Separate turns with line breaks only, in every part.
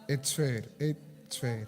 It's fair. It's fair.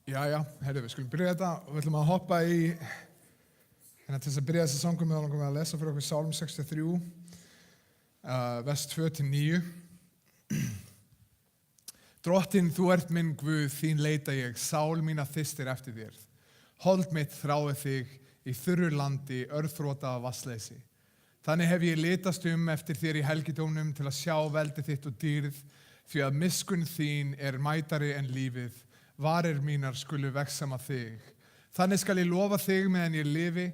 Jæja, við skulum byrja þetta og við ætlum að hoppa í, til þess að byrja þessa sangum við langum við að lesa fyrir okkur Sálm 63, vers 2-9. Drottinn, þú ert minn Guð, þín leita ég, sál mína þyrstir eftir þér. Hold mitt þráir þig í þurru landi, örþrota af vatnsleysi. Þannig hef ég litast eftir þér í helgidómnum til að sjá veldi þitt og dýrð, því að miskunn þín er mætari en lífið. Varir mínar skulu vegsama þig. Þannig skal ég lofa þig meðan ég lifi,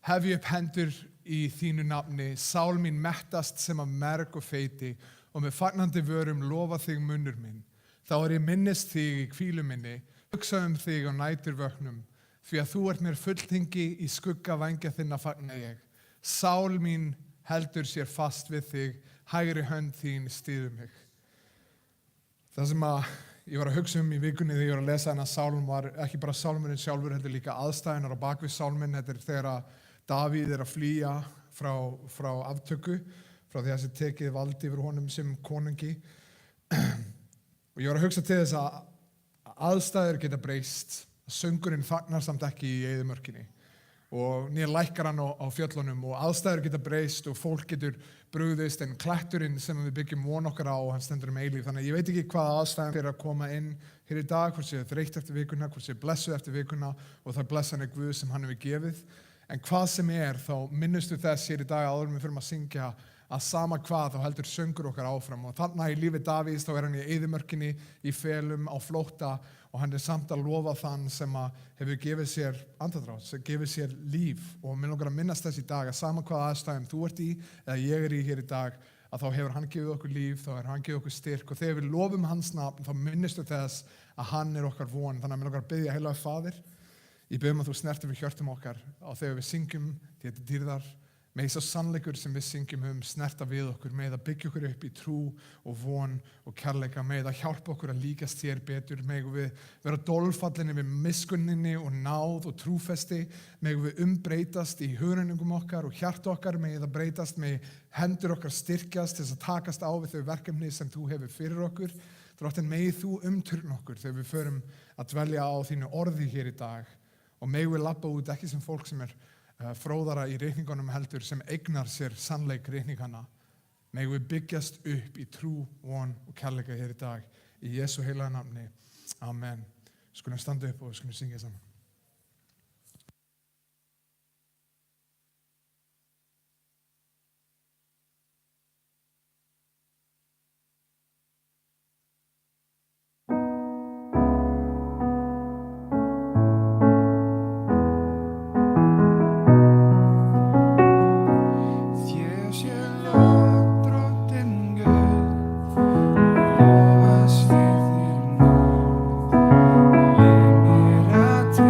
hefi upp hendur í þínu nafni, sál mín mettast sem af merg og feiti og með fagnandi vörum lofa þig munnur minn. Þá ég minnist þig í hvílu minni, hugsa þig á næturvöknum, því að þú ert mér fulltingi í skugga vængja þinna fagna ég. Sál mín heldur sér fast við þig, hægri hönd þín styður mig. Það sem ég var að hugsa í vikunni þegar ég var að lesa þennan sálm var ekki bara sálmurinn sjálfur, heldur líka aðstæðunar á bakvið sálminn. Þetta þegar Davíð að flýja frá aftöku, frá því að þessi tekið valdi yfir honum sem konungi. Og ég var að hugsa til þess að aðstæður geta breyst, söngurinn fagnar samt ekki í eyðimörkinni. Og nýja lækkar hann á fjöllunum og aðstæður geta breyst og fólk getur brugðist, en kletturinn sem við byggjum von okkar á, hann stendur eilíf. Þannig að ég veit ekki hvaða aðstæðan fyrir að koma inn hér í dag, hvort sé þreytt eftir vikuna, hvort sé blessuð eftir vikuna og það blessan Guð sem hann hefur gefið. En hvað sem þá minnustu þess hér í dag áður við fyrir að syngja að sama hvað þá heldur söngur okkar áfram. Og þarna í lífi Davíðs þá hann í eyðimörkinni, í felum, á flótta, og hann samt að lofa þann sem hefur gefið sér andardrátt, sem gefið sér líf. Og mér langar að minnast þess í dag að sama hvað aðstæðum þú ert í eða ég í hér í dag, að þá hefur hann gefið okkur líf, þá hefur hann gefið okkur styrk, og þegar við lofum hans nafn þá minnistu þess að hann okkar von. Þannig að mér langar að biðja heilagur Faðir, ég biðjum að þú snertir við hjörtum okkar og þegar við syngjum því þetta dýrðar, með svo sannleikur sem við syngjum snerta við okkur, með að byggja okkur upp í trú og von og kærleika, með að hjálpa okkur að líkast þér betur, með við vera dolfallinni við miskunninni og náð og trúfesti, með við umbreytast í hugreningum okkar og hjart okkar, með að breytast, með hendur okkar styrkjast til að takast á við þau verkefni sem þú hefur fyrir okkur. Drottinn, með þú umturna okkur þegar við förum að dvelja á þínu orði hér í dag, og með við labba út ekki sem fólk sem fróðara í reikningunum heldur, sem eignar sér sannleik reikningana. Megum við byggjast upp í trú, von og kærleika hér í dag. Í Jesú heilaga nafni. Amen. Skulum standa upp og skulum syngja saman.
Love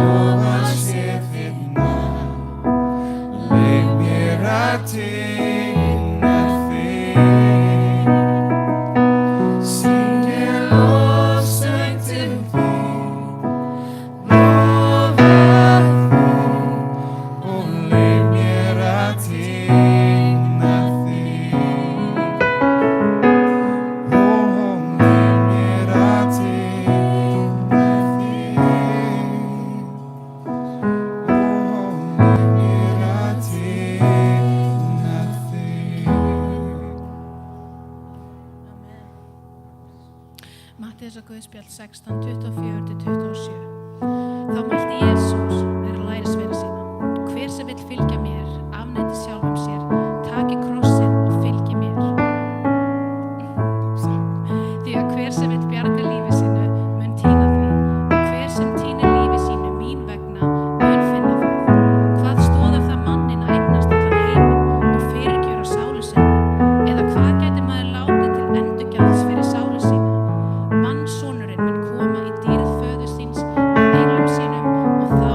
lofa sé þitt nafn, leyf mér að tigna þig. Syngja lofsöng til þín, lofa þig og leyf mér að tigna þig. Ó, leyf mér að tigna þig. Ó, leyf mér að tigna þig.
Matthíasar Guðspjall 16, 24-27. Þá mælti Jesús við lærisveina sína: Hver sem vill fylgja mér, afneiti sjálfum sér, taki krossinn og fylgi mér. Því að hver sem vill bjarga lífi sínu mun týna því, og hver sem týnir lífi sínu mín vegna mun finna það. Hvað stoðar það manninn að eignast allan heiminn og fyrirgjöra sálu sinni? Eða hvað gæti maður látið til endurgjalds fyrir sálu sína? Mannssonurinn mun koma í dýrð föður síns með englum sínum, og þá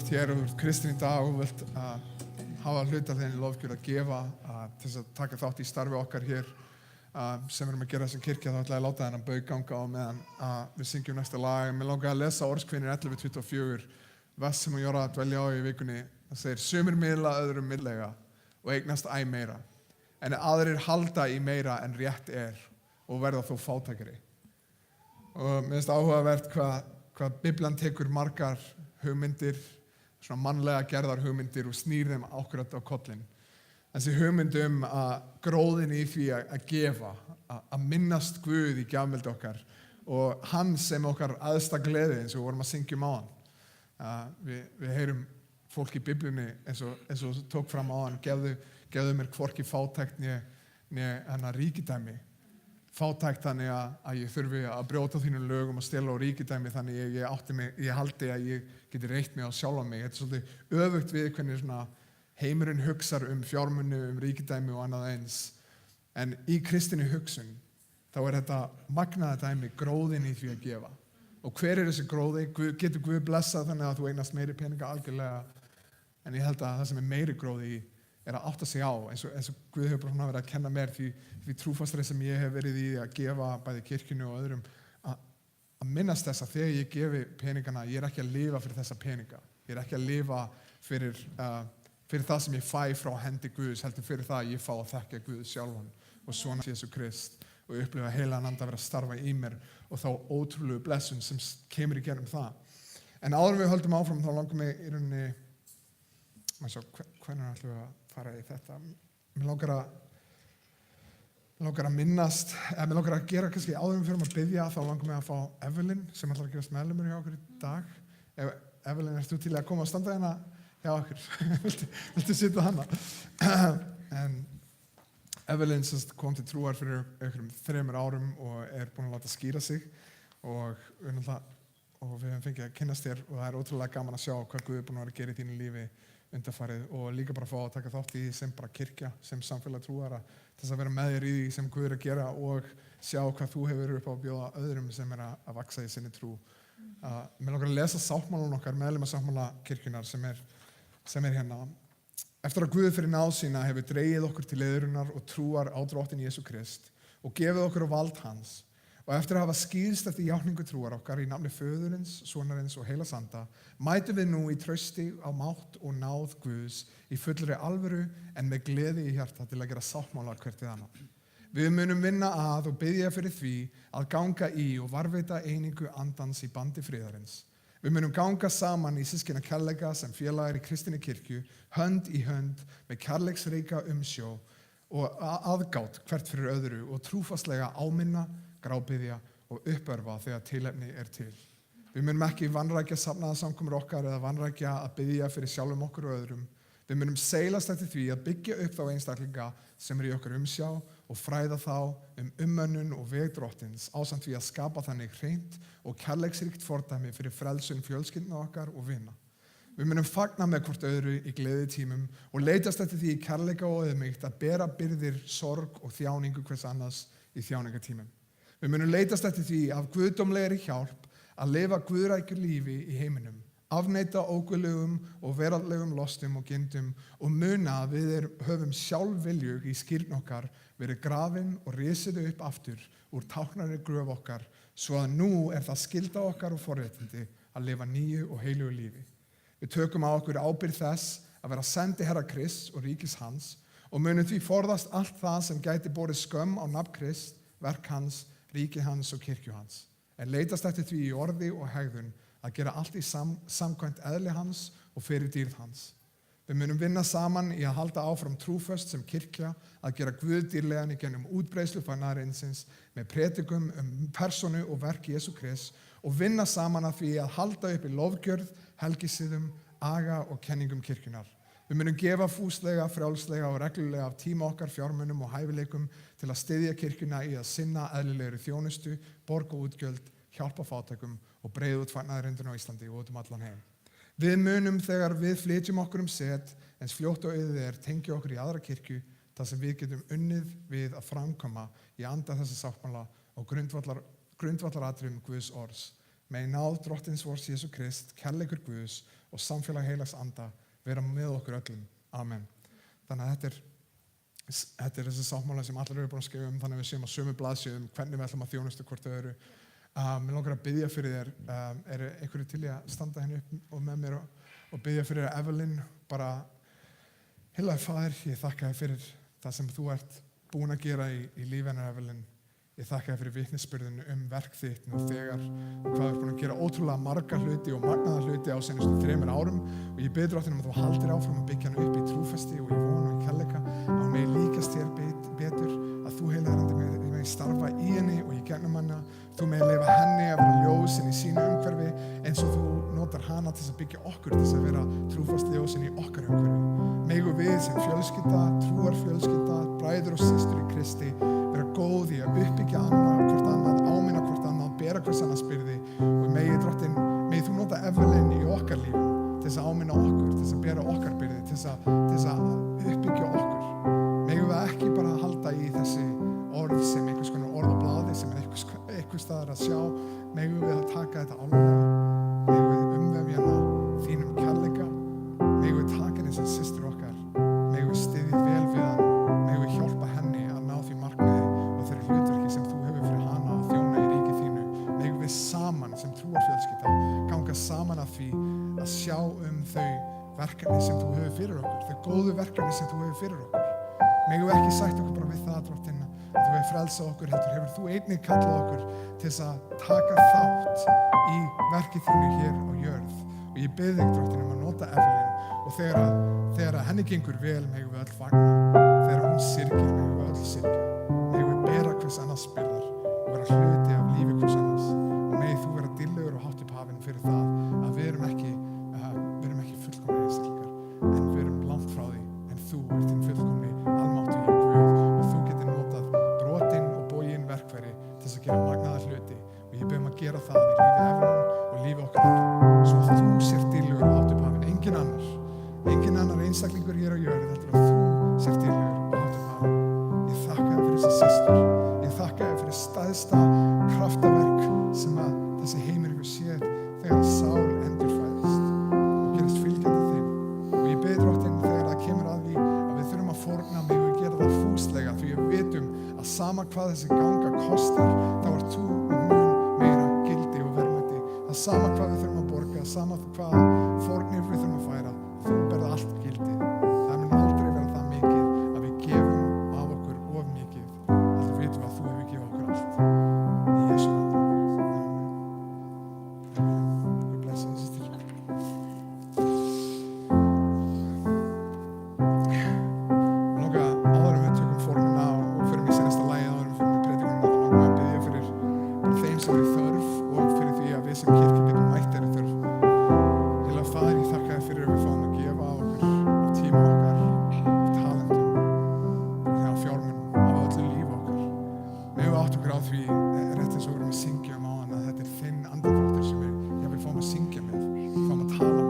ert hér og þú ert kristinn í dag og þú vilt hafa hluta af þenni lofgjörð að gefa til þess að taka þátt í starfi okkar hér sem við erum að gera sem kirkja, þá ætla ég að láta þennan baug ganga á meðan við syngjum næsta lag. Mér langar að lesa Orðskvinnur 11:24, vers sem ég var að dvelja á í vikunni. Það segir, sumir miðla öðrum miðlega og eignast æ meira, en aðrir halda í meira en rétt og verða þó fátækari. Og mér finnst áhugavert hvað Biblan tekur margar hugmyndir, svona mannlega gerðar hugmyndir og snýr þeim akkurat á kollinn. Þessi hugmynd gróðin í því að gefa, að minnast Guð í gjafmildi okkar og hann sem okkar æðsta gleði eins og við vorum að syngja á hann. Við heyrum fólk í Biblíunni eins og tók fram á hann, gefðu mér hvorki fátækt né hennar ríkidæmi. Fátækt þannig að ég þurfi að brjóta þínum lögum og stela á ríkidæmi þannig ég haldi að ég geti reitt mig á sjálfa mig. Þetta er svolítið öfugt við hvernig svona heimurinn hugsar fjármuni, ríkidæmi og annað eins. En í kristinni hugsun þá er þetta magnaða dæmi gróðin í því að gefa. Og hver er þessi gróði? Getur Guð blessað þannig að þú eignast meiri peninga algjörlega? En ég held að það sem er meiri gróði í er að átta sig á, eins og Guð hefur bara verið að kenna mér því trúfastri sem ég hef verið í að gefa bæði kirkjunni og öðrum, að minnast þess að þegar ég gefi peningana, ég er ekki að lifa fyrir þessa peninga. Ég er ekki að lifa fyrir það sem ég fæ frá hendi Guðs, heldur fyrir það að ég fá að þekka Guð sjálfan og svona Jesú Krist og upplifa heilagan anda að vera að starfa í mér og þá ótrúlegu blessun sem kemur í gegnum það. En áður en við höldum áfram þá langar mig í rauninni, hvernig ætlum við að fara í þetta? Mér langar að minnast, mér langar að gera kannski áður en við fyrir að biðja, þá langar mig að fá Evelyn sem ætlar að gerast meðlimur hjá okkur í dag. Evelyn, ert þú til að koma að standa hérna hjá okkur? Viltu sitja hana? En Evelyn kom til trúar fyrir einhverjum 3 árum og er búin að láta skýra sig og við höfum fengið að kynnast þér og það er ótrúlega gaman að sjá hvað Guð er búin að vera að gera í þínu lífi undanfarið og líka bara fá að taka þátt í því sem bara kirkja, sem samfélag trúara, þess að vera með þér í því sem Guð er að gera og sjá hvað þú hefur upp á að bjóða öðrum sem er að vaksa í sinni trú. Mér langar að lesa sáttmálann okkar, meðlimasáttmála kirkjunar sem er hérna. Eftir að Guð fyrir náð sína hefur dregið okkur til leiðurinnar og trúar á Drottinn Jesú Krist og gefið okkur á vald hans og eftir að hafa skýrst eftir játningu trúar okkar í nafni Föðurins, Sonarins og Heilags Anda mætum við nú í trausti á mátt og náð Guðs í fullri alvöru en með gleði í hjarta til að gera sáttmála hvert við annað. Við munum vinna að og biðja fyrir því að ganga í og varðveita einingu andans í bandi friðarins. Við munum ganga saman í systkina kærleika sem félagar í kristinni kirkju, hönd í hönd með kærleiksríka umsjó og aðgát hvert fyrir öðru og trúfastlega áminna, grábiðja og uppörfa þegar tilefni er til. Við munum ekki vanrækja safnaðarsamkomur okkar eða vanrækja að biðja fyrir sjálfum okkur og öðrum. Við munum seilast eftir því að byggja upp þá einstaklinga sem í okkar umsjá og fræða þá umönnun og veg Drottins ásamt því að skapa þannig hreint og kærleiksríkt fordæmi fyrir frelsun fjölskyldna okkar og vina. Við munum fagna með hvort öðru í gleðitímum og leitast eftir því í kærleika og auðmýkt að bera byrðir, sorg og þjáningu hvers annars í þjáningatímum. Við munum leitast eftir því af guðdómlegri hjálp að lifa guðrækju lífi í heiminum, afneita óguðlegum og veraldlegum lostum og gindum og muna að við höfum sjálfviljug í skírn okkar verið grafin og risið upp aftur úr táknari gröf okkar svo að nú er það skylda okkar og forréttindi að lifa nýju og heilugu lífi. Við tökum á okkur ábyrgð þess að vera sendiherra Krists og ríkis hans og munum því forðast allt það sem gæti borið skömm á nafn Krist, verk hans, ríki hans og kirkju hans. En leitast eftir því í orði og hegðun að gera allt í samkvæmt eðli hans og fyrir dýrð hans. Við munum vinna saman í að halda áfram trúföst sem kirkja að gera Guð dýrlegan í gennum útbreiðslu fagnaðarins með predikum persónu og verk Jesú Krist og vinna saman að því að halda upp í lofgjörð, helgisiðum, aga og kenningum kirkjunar. Við munum gefa fúslega, frjálslega og reglulega af tíma okkar, fjármunum og hæfileikum til að styðja kirkjuna í að sinna eðlilegri þjónustu, borga útgjöld, hjálpa fátækum og breiða út fagnaðarindina á Íslandi og út allan heim. Við munum þegar við flytjum okkur set, eins fljótt og auðið tengja okkur í aðra kirkju, þar sem við getum unnið við að framkoma í anda þessa sáttmála og grundvallaratriðum Guðs orðs. Megi náð Drottins vors Jesú Krist, kærleikur Guðs og samfélag heilags anda vera með okkur öllum. Amen. Þannig að þetta er þessi sáttmála sem allir eru búin að skrifa þannig að við séum á sömu blaðsíðum hvernig við ætlum að þjónusta hvort þau eru. Mér langar að biðja fyrir þér. Eru einhverju til í að standa henni upp og með mér og biðja fyrir Evelyn? Bara, heilagur Faðir, ég þakka þér fyrir það sem þú ert búin að gera í lífi hennar, Evelyn. Ég þakka þér fyrir vitnisburðinu verk þitt nú þegar og hvað þú ert búin að gera ótrúlega marga hluti og magnaða hluti á seinustu 3 árum og ég bið Drottinn að þú haldir áfram að byggja hana upp í trúfesti og í von og í kærleika að hún megi líkast þér betur, að þú heilagur andi megi starfa í henni og í gegnum hana. Þú megi leyfa henni að vera ljósin í sínu umhverfi eins og þú notar hana til að byggja okkur til að vera trúfast ljósin í okkar umhverfi. Megu við sem fjölskylda, trúarfjölskylda, bræður og systur í Kristi vera góð í að uppbyggja hvort annað, áminna hvort annað, bera hvers annars byrði og megi Drottinn, megi þú nota Evelyn í okkar lífum til þess að áminna okkur, til þess að bera okkar byrði, til þess að uppbyggja okkur. Megum við ekki bara halda í þessi orð sem einhvers konar orð á blaði sem einhvers staðar að sjá, megum við að taka þetta alvarlega, megum við umvefja hana þínum kærleika, megum við taka henni sem systur okkar, megum við styðja vel við hann, megum við hjálpa henni að ná því markmiði og þeirri hlutverki sem þú hefur fyrir hana að þjóna í ríki þínu. Megum við saman sem trúarfjölskylda ganga saman að því að sjá þau verkefni sem þú hefur fyrir okkur, þau góðu verkefni sem þú hefur fyrir okkur. Megum við ekki sætt okkur bara við það, Drottinn, að þú hefur frelsað okkur, heldur hefur þú einnig kallað okkur til þess að taka þátt í verki þínu hér á jörð. Og ég bið þig, Drottinn, að nota Evelyn og þegar henni gengur vel, megum við öll fagna. Þegar hún syrgir, megum við öll syrgja. Megum við bera hvers annars byrðar og vera hluti af lífi hvers annars. Og megum þú vera dýrlegur og hátt upp hafinn fyrir það að við erum ekki fullkomnir einstaklingar, en við erum langt frá því, en þú ert þinn fullkomni almáttugi Guð og þú getur notað brotin og bogin verkfæri til þess að gera magnaða hluti og ég bið að gera það í lífi Evelyn og lífi okkar öll svo að þú sér dýrlegur og hátt upp hafinn, engin annar einstaklingur hér á jörðu heldur að þú sér dýrlegur og hátt upp hafinn. Ég þakka þér fyrir þessi systur, ég þakka þér fyrir stærsta kraftaverk sem að þessi heimur hefur séð þegar sál endurfæðist og gerist fylgjandi þig og ég bið Drottinn þegar það kemur að því að við þurfum að fórna mig og gera það fúslega því við vitum að sama hvað þessi ganga kostar þá ert þú mun meira gildi og verðmæti. Það sama hvað við þurfum að borga, sama hvað fórnir við þurfum að færa, þú berða allt gildi. Það mun aldrei vera það mikið að við gefum af okkur of mikið, heldur vitum við að þú hefur gefið okkur allt. Í Jesú nafni. Guð blessa þessi til. Áður en við tökum formina og förum í seinasta lagið, áður en við förum í predikunina, þá langar við að biðja fyrir bara þeim sem eru í þörf og fyrir því að við sem kirkja getum mætt þeirri þörf. Heilagur Faðir, ég þakka þér fyrir að við fáum að gefa af okkur á tíma okkar, á talentum, á fjármunum, á öllu lífi okkar. Megum við átt okkur á því, rétt eins og við erum að syngja um áðan, að þetta er þinn andadráttur sem við fáum að syngja með, fáum að tala með.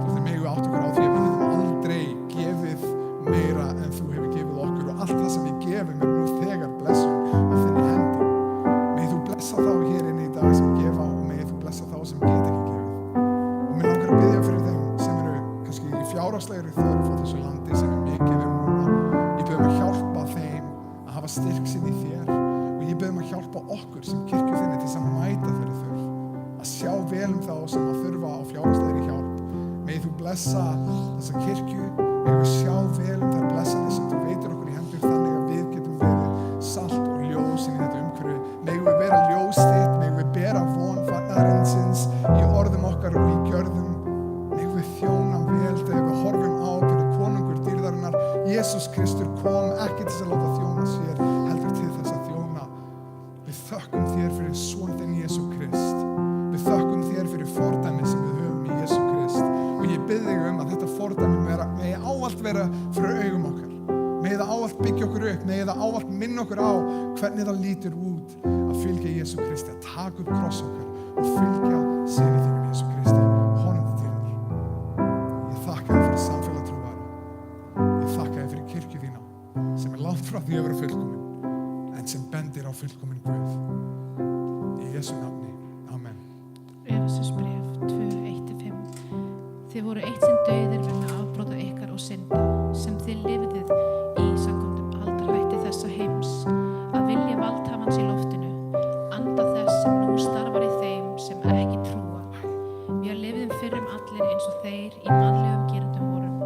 Þannig megum við átt okkur á því að við getum aldrei gefið meira en þú hefur gefið okkur og allt það sem við gefum nú þegar blessun af þinni hendi. Megið þú blessa þá hér inni í dag sem gefa og megið þú blessa þá sem geta ekki gefið. Og mér langar að biðja fyrir þeim sem eru kannski í fjárhagslegri þörf á þessu landi sem mikið núna. Ég bið að hjálpa þeim að hafa styrk sinn í þér og ég bið að hjálpa okkur sem kirkju þinni til að mæta þeirri þörf. Að sjá vel þá sem að þurfa á fjárhagslegri hjálp. Megið þú blessa þessa kirkju. Megum við sjá vel þær blessanir sem þú veitir okkur í hendur þannig að við getum verið salt og ljós inn í þetta umhverfi. Megum við vera ljós þitt, megum við bera von fagnaðarins í orðum okkar og í gjörðum. Megum við þjóna vel þegar við horfum á hvernig konungur dýrðarinnar, Jesús Kristur kom ekki til þess að láta þjóna sér, heldur til þess að þjóna. Við þökkum þér fyrir son þinn Jesú Krist. Við þökkum þér fyrir fordæmi sem við höfum í Jesú Krist. Og ég bið þig að þetta fordæmi megi ávallt vera fyrir augum okkar. Megi það ávallt byggja okkur upp, megi það ávallt minna okkur á hvernig það lítur út að fylgja Jesú Kristi, að taka upp kross okkar og fylgja syni þínum Jesú Kristi, honum til þér. Ég þakka þér fyrir samfélag trúara. Ég þakka þér fyrir kirkju þína sem er langt frá því að vera fullkomin, en sem bendir á fullkomin Guð. Í Jesú nafni. Amen.
Efesíubréf 2:1-5. Þið voru eitt sinn dauðir vegna afbrota ykkar og synda, sem þið lifðuð í samkvæmt aldarhætti þessa heims, að vilja valdhafans í loftinu, anda þess sem nú starfar í þeim sem ekki trúa. Vér lifðum fyrrum allir eins og þeir í mannlegum gerendum vorum.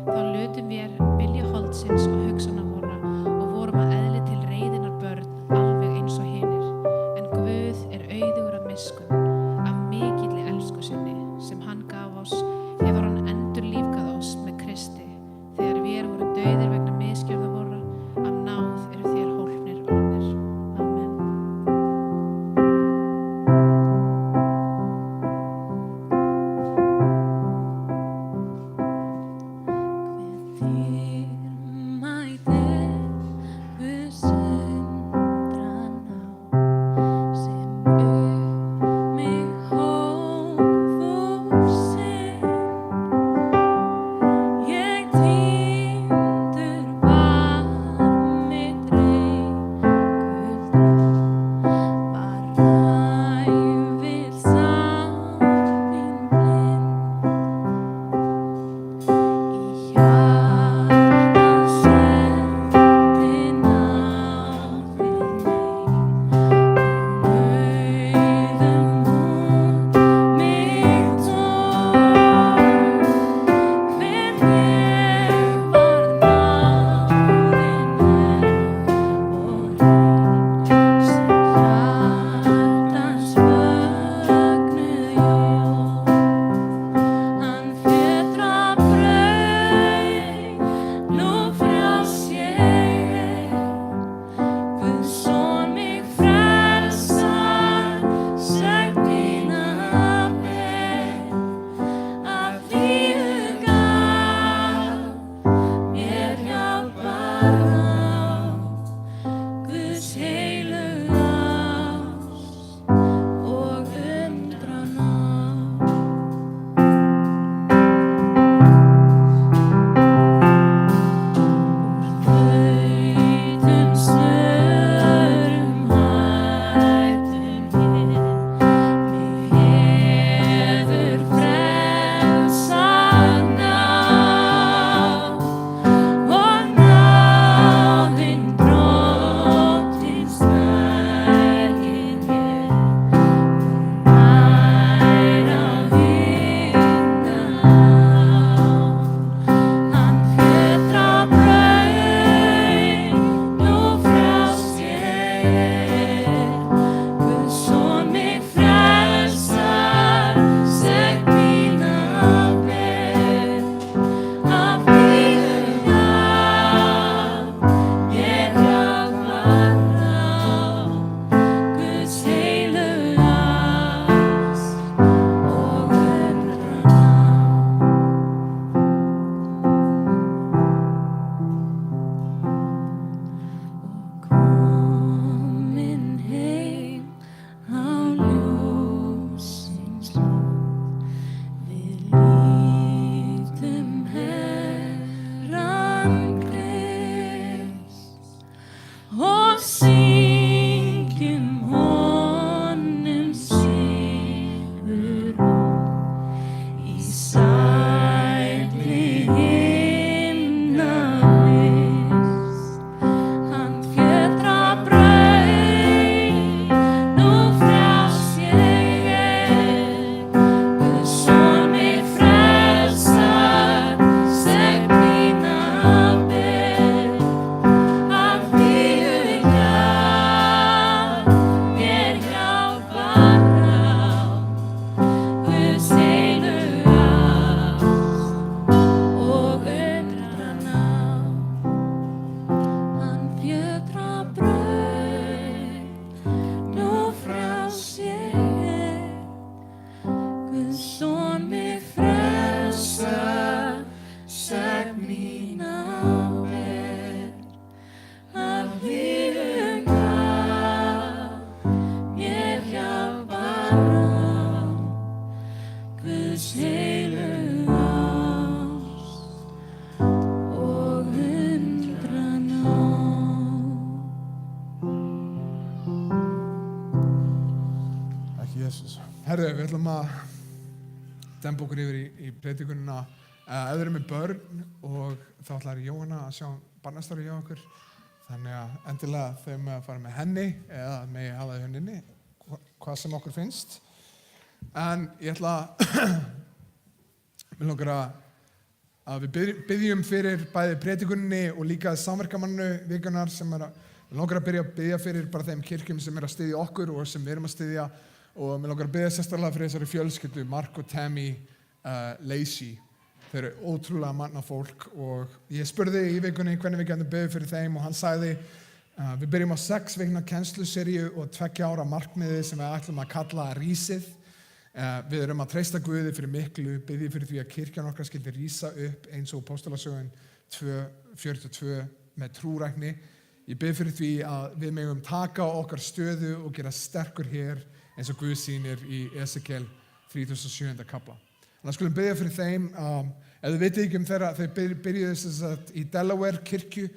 Þá lutum vér vilja holdsins og hugsana vorra og vorum að eðli til reiðinnar börn, alveg eins og hinir. En Guð er auðugur af miskunn, af mikilli elsku sinni, sem hann gaf oss, hefur hann endurlífgað oss með Kristi. Þegar vér vorum dauðir vegna misgjörða vorra, af náð eru þér hólpnir orðnir. Amen.
Herru, við ætlum að demba okkur yfir í predikunina. Ef þið eru með börn og þá ætlar Jóhanna að sjá barnastarfi hjá okkur. Þannig að endilega þau með að fara með henni eða með að hafa þau henni, hvað sem okkur finnst. En ég ætla mér langar að við byggjum fyrir bæði predikuninni og líka samverkamannu vikunar sem mér langar að byrja að biðja fyrir bara þeim kirkjum sem að styðja okkur og sem við erum að styðja og mér langar að biðja sérstaklega fyrir þessari fjölskyldu, Mark og Tammy Lacey. Þeir eru ótrúlega manna fólk og ég spurði í vikunni hvernig við getum biðið fyrir þeim og hann sagði við byrjum á 6 vikna kennsluseríu og 2 ára markmiði sem við ætlum að kalla Rísið. Við erum að treysta Guði fyrir miklu, biðja fyrir því að kirkjan okkar skyldi rísa upp eins og Póstólasögun 2:42 með trúrækni. Ég bið fyrir því að við megum taka á okkar stöðu og gera sterkur hér eins og Guð sýnir í Esekiel 37. kafla. Þannig að skulum biðja fyrir þeim, ef þið vitið ekki þeirra, þau byrjuðu í Delaware kirkju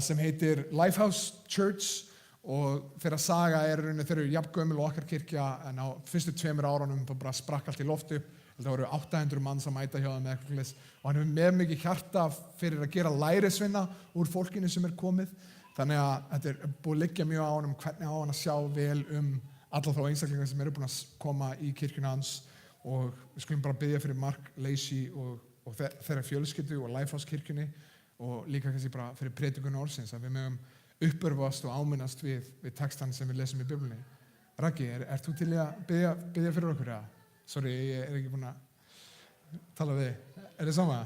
sem heitir Lifehouse Church og þeirra saga þeir eru jafngömul og okkar kirkja en á fyrstu 2 árunum þá bara sprakk allt í loft upp. Það voru 800 manns að mæta hjá þeim með eitthvað og hann hefur með mikið hjarta fyrir að gera lærisvinna úr fólkinu sem komið. Þannig að þetta er búið að liggja mjög á honum hvernig á hann að sjá vel alla þá einstaklingar sem eru búin að koma í kirkjuna hans. Og við skulum bara biðja fyrir Mark Lacey og þeirra fjölskyldu og Lifehouse kirkjunni og líka kannski bara fyrir predikun orðsins að við mögum uppörfast og áminnast við textan sem við lesum í Biblíunni. Raggi, ert þú til í að biðja fyrir okkur? Sorry, ég er ekki búin að tala við þig. Er þið sama?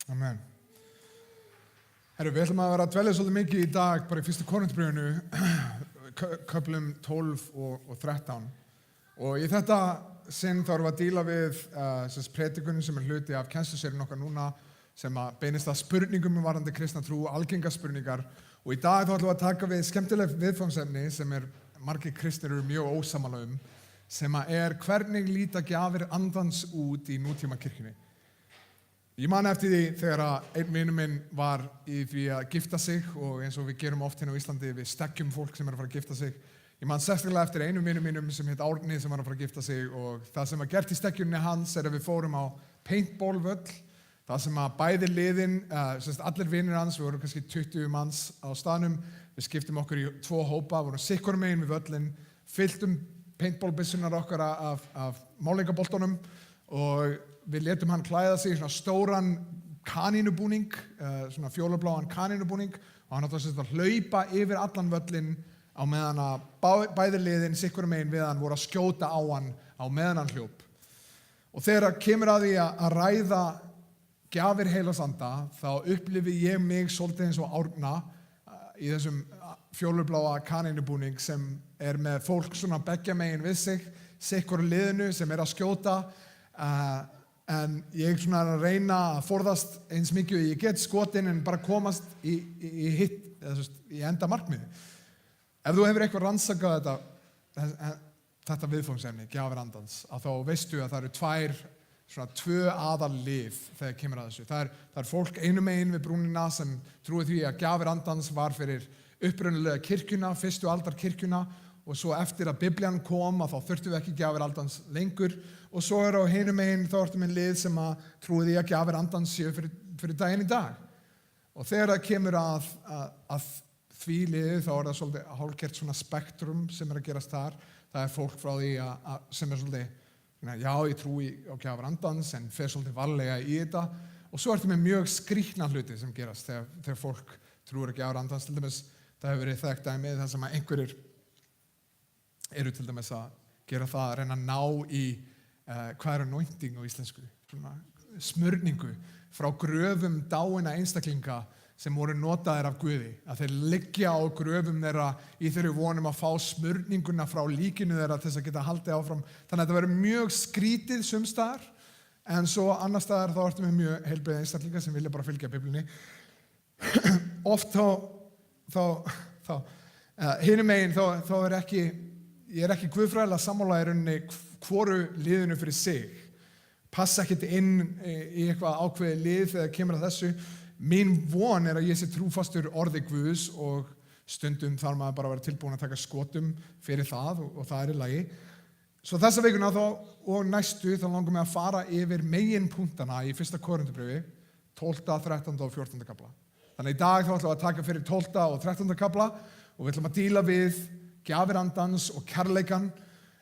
Amen. Herru, við ætlum að vera að dvelja svolítið mikið í dag bara í 1. Korinthbréfinu, köflum 12 og 13. Og í þetta sinn þá erum við að díla við predikunum sem hluti af kennsluseríunni okkar núna sem að beinist að spurningum varðandi kristna trú, algengar spurningar. Og í dag þá ætlum við að taka við skemmtilegt viðfangsefni sem margir kristnir eru mjög ósammála sem að hvernig líta gjafir andans út í nútíma kirkjunni. Ég man eftir því þegar einn vinur minn var í því að gifta sig og eins og við gerum oft hérna á Íslandi, við steggjum fólk sem að fara að gifta sig. Ég man sérstaklega eftir einu vinur mínum sem heit Árni sem var að fara að gifta sig og það sem var gert í steggjunni hans að við fórum á paintball-völl, það sem að bæði liðin, allir vinir hans, við vorum kannski 20 manns á staðnum, við skiptum okkur í 2 hópa, vorum sikkur megin við völlin, fylltum paintball-byssunar okkar af málingaboltunum og við letum hann klæða sig í svona stóran kanínubúning, svona fjólubláan kanínubúning og hann átti að hlaupa yfir allan völlin á meðan að bæði liðin sikkur megin við hann voru að skjóta á hann á meðan hann hljóp. Og þegar kemur að því að ræða gjafir heilags anda, þá upplifi ég mig svolítið eins og Árna í þessum fjólubláa kanínubúning sem með fólk svona beggja megin við sig sikkur liðinu sem að skjóta en ég svona er að reyna að forðast eins mikið og ég get skotin en bara komast í hitt, í enda markmiði. Ef þú hefur eitthvað rannsakað þetta viðfangsefni, gjafir andans, að þá veistu að það eru tvö aðallið þegar kemur að þessu. Það er fólk einum megin við brúnina sem trúi því að gjafir andans var fyrir upprunalega kirkjuna, fyrstu aldar kirkjuna, og svo eftir að Biblían kom að þá þurftum við ekki gjafir andans lengur, og svo á hinum megin þá ertu með lið sem að trúi því að gjafir andans séu fyrir daginn í dag. Og þegar það kemur að því liði þá er það svolítið hálfgert svona spektrum sem að gerast þar. Það er fólk frá því sem svolítið, já, ég trúi á gjafir andans en fer svolítið varlega í þetta, og svo ertu með mjög skrýtna hluti sem gerast þegar fólk trúir á gjafir andans. Til dæmis, það hefur verið þekkt dæmi þar sem að einhverjir eru til dæmis að gera það að reyna að ná í hvað er anointing á íslensku? Svona smurningu frá gröfum dáinna einstaklinga sem voru notaðir af Guði, að þeir liggja á gröfum þeirra í þeirri vonum að fá smurninguna frá líkinu þeirra til þess að geta haldið áfram. Þannig að þetta verður mjög skrítið sums staðar, en svo annars staðar þá ertu með mjög heilbrigða einstaklinga sem vilja bara fylgja Biblíunni. Oft hinum megin þá er ég er ekki guðfræðilega sammála í rauninni hvoru liðinu fyrir sig. Passa ekkert inn í eitthvað ákveðið lið þegar kemur að þessu. Mín von er að ég sé trúfastur orði Guðs og stundum þarf maður bara að vera tilbúin að taka skotum fyrir það og það er í lagi. Svo þessa vikuna og næstu þá langar mig að fara yfir meginpunktana í 1. Korinthubréfi, 12., 13. og 14. kafla. Þannig í dag þá ætlum við að taka fyrir 12. og 13. kafla og við ætlum að díla við gjafir andans og kærleikan.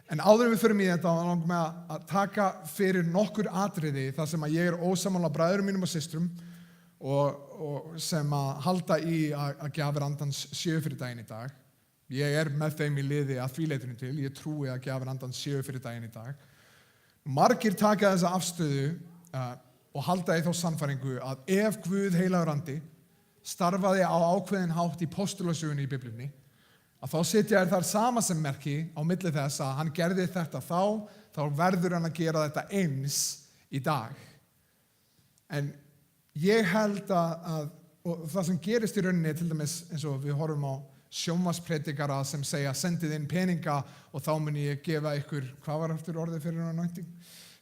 En áður en við förum í þetta þá langar mig að taka fyrir nokkur atriði þar sem að ég er ósammála bræðurum mínum og systrum og sem að halda í að gjafir andans séu fyrir daginn í dag. Ég er með þeim í liði að því leytinu til. Ég trúi að gjafir andans séu fyrir daginn í dag. Margir taka þessa afstöðu og halda í þá sannfæringu að ef Guð heilagur andi starfaði á ákveðin hátt í postulasögunni í Biblíunni, að þá sitja þar sama sem merki á milli þess að hann gerði þetta þá verður hann að gera þetta eins í dag. En ég held og það sem gerist í rauninni til dæmis eins og við horfum á sjónvarpspredikara sem segja sendið inn peninga og þá mun ég gefa ykkur, hvað var aftur orðið fyrir anointing?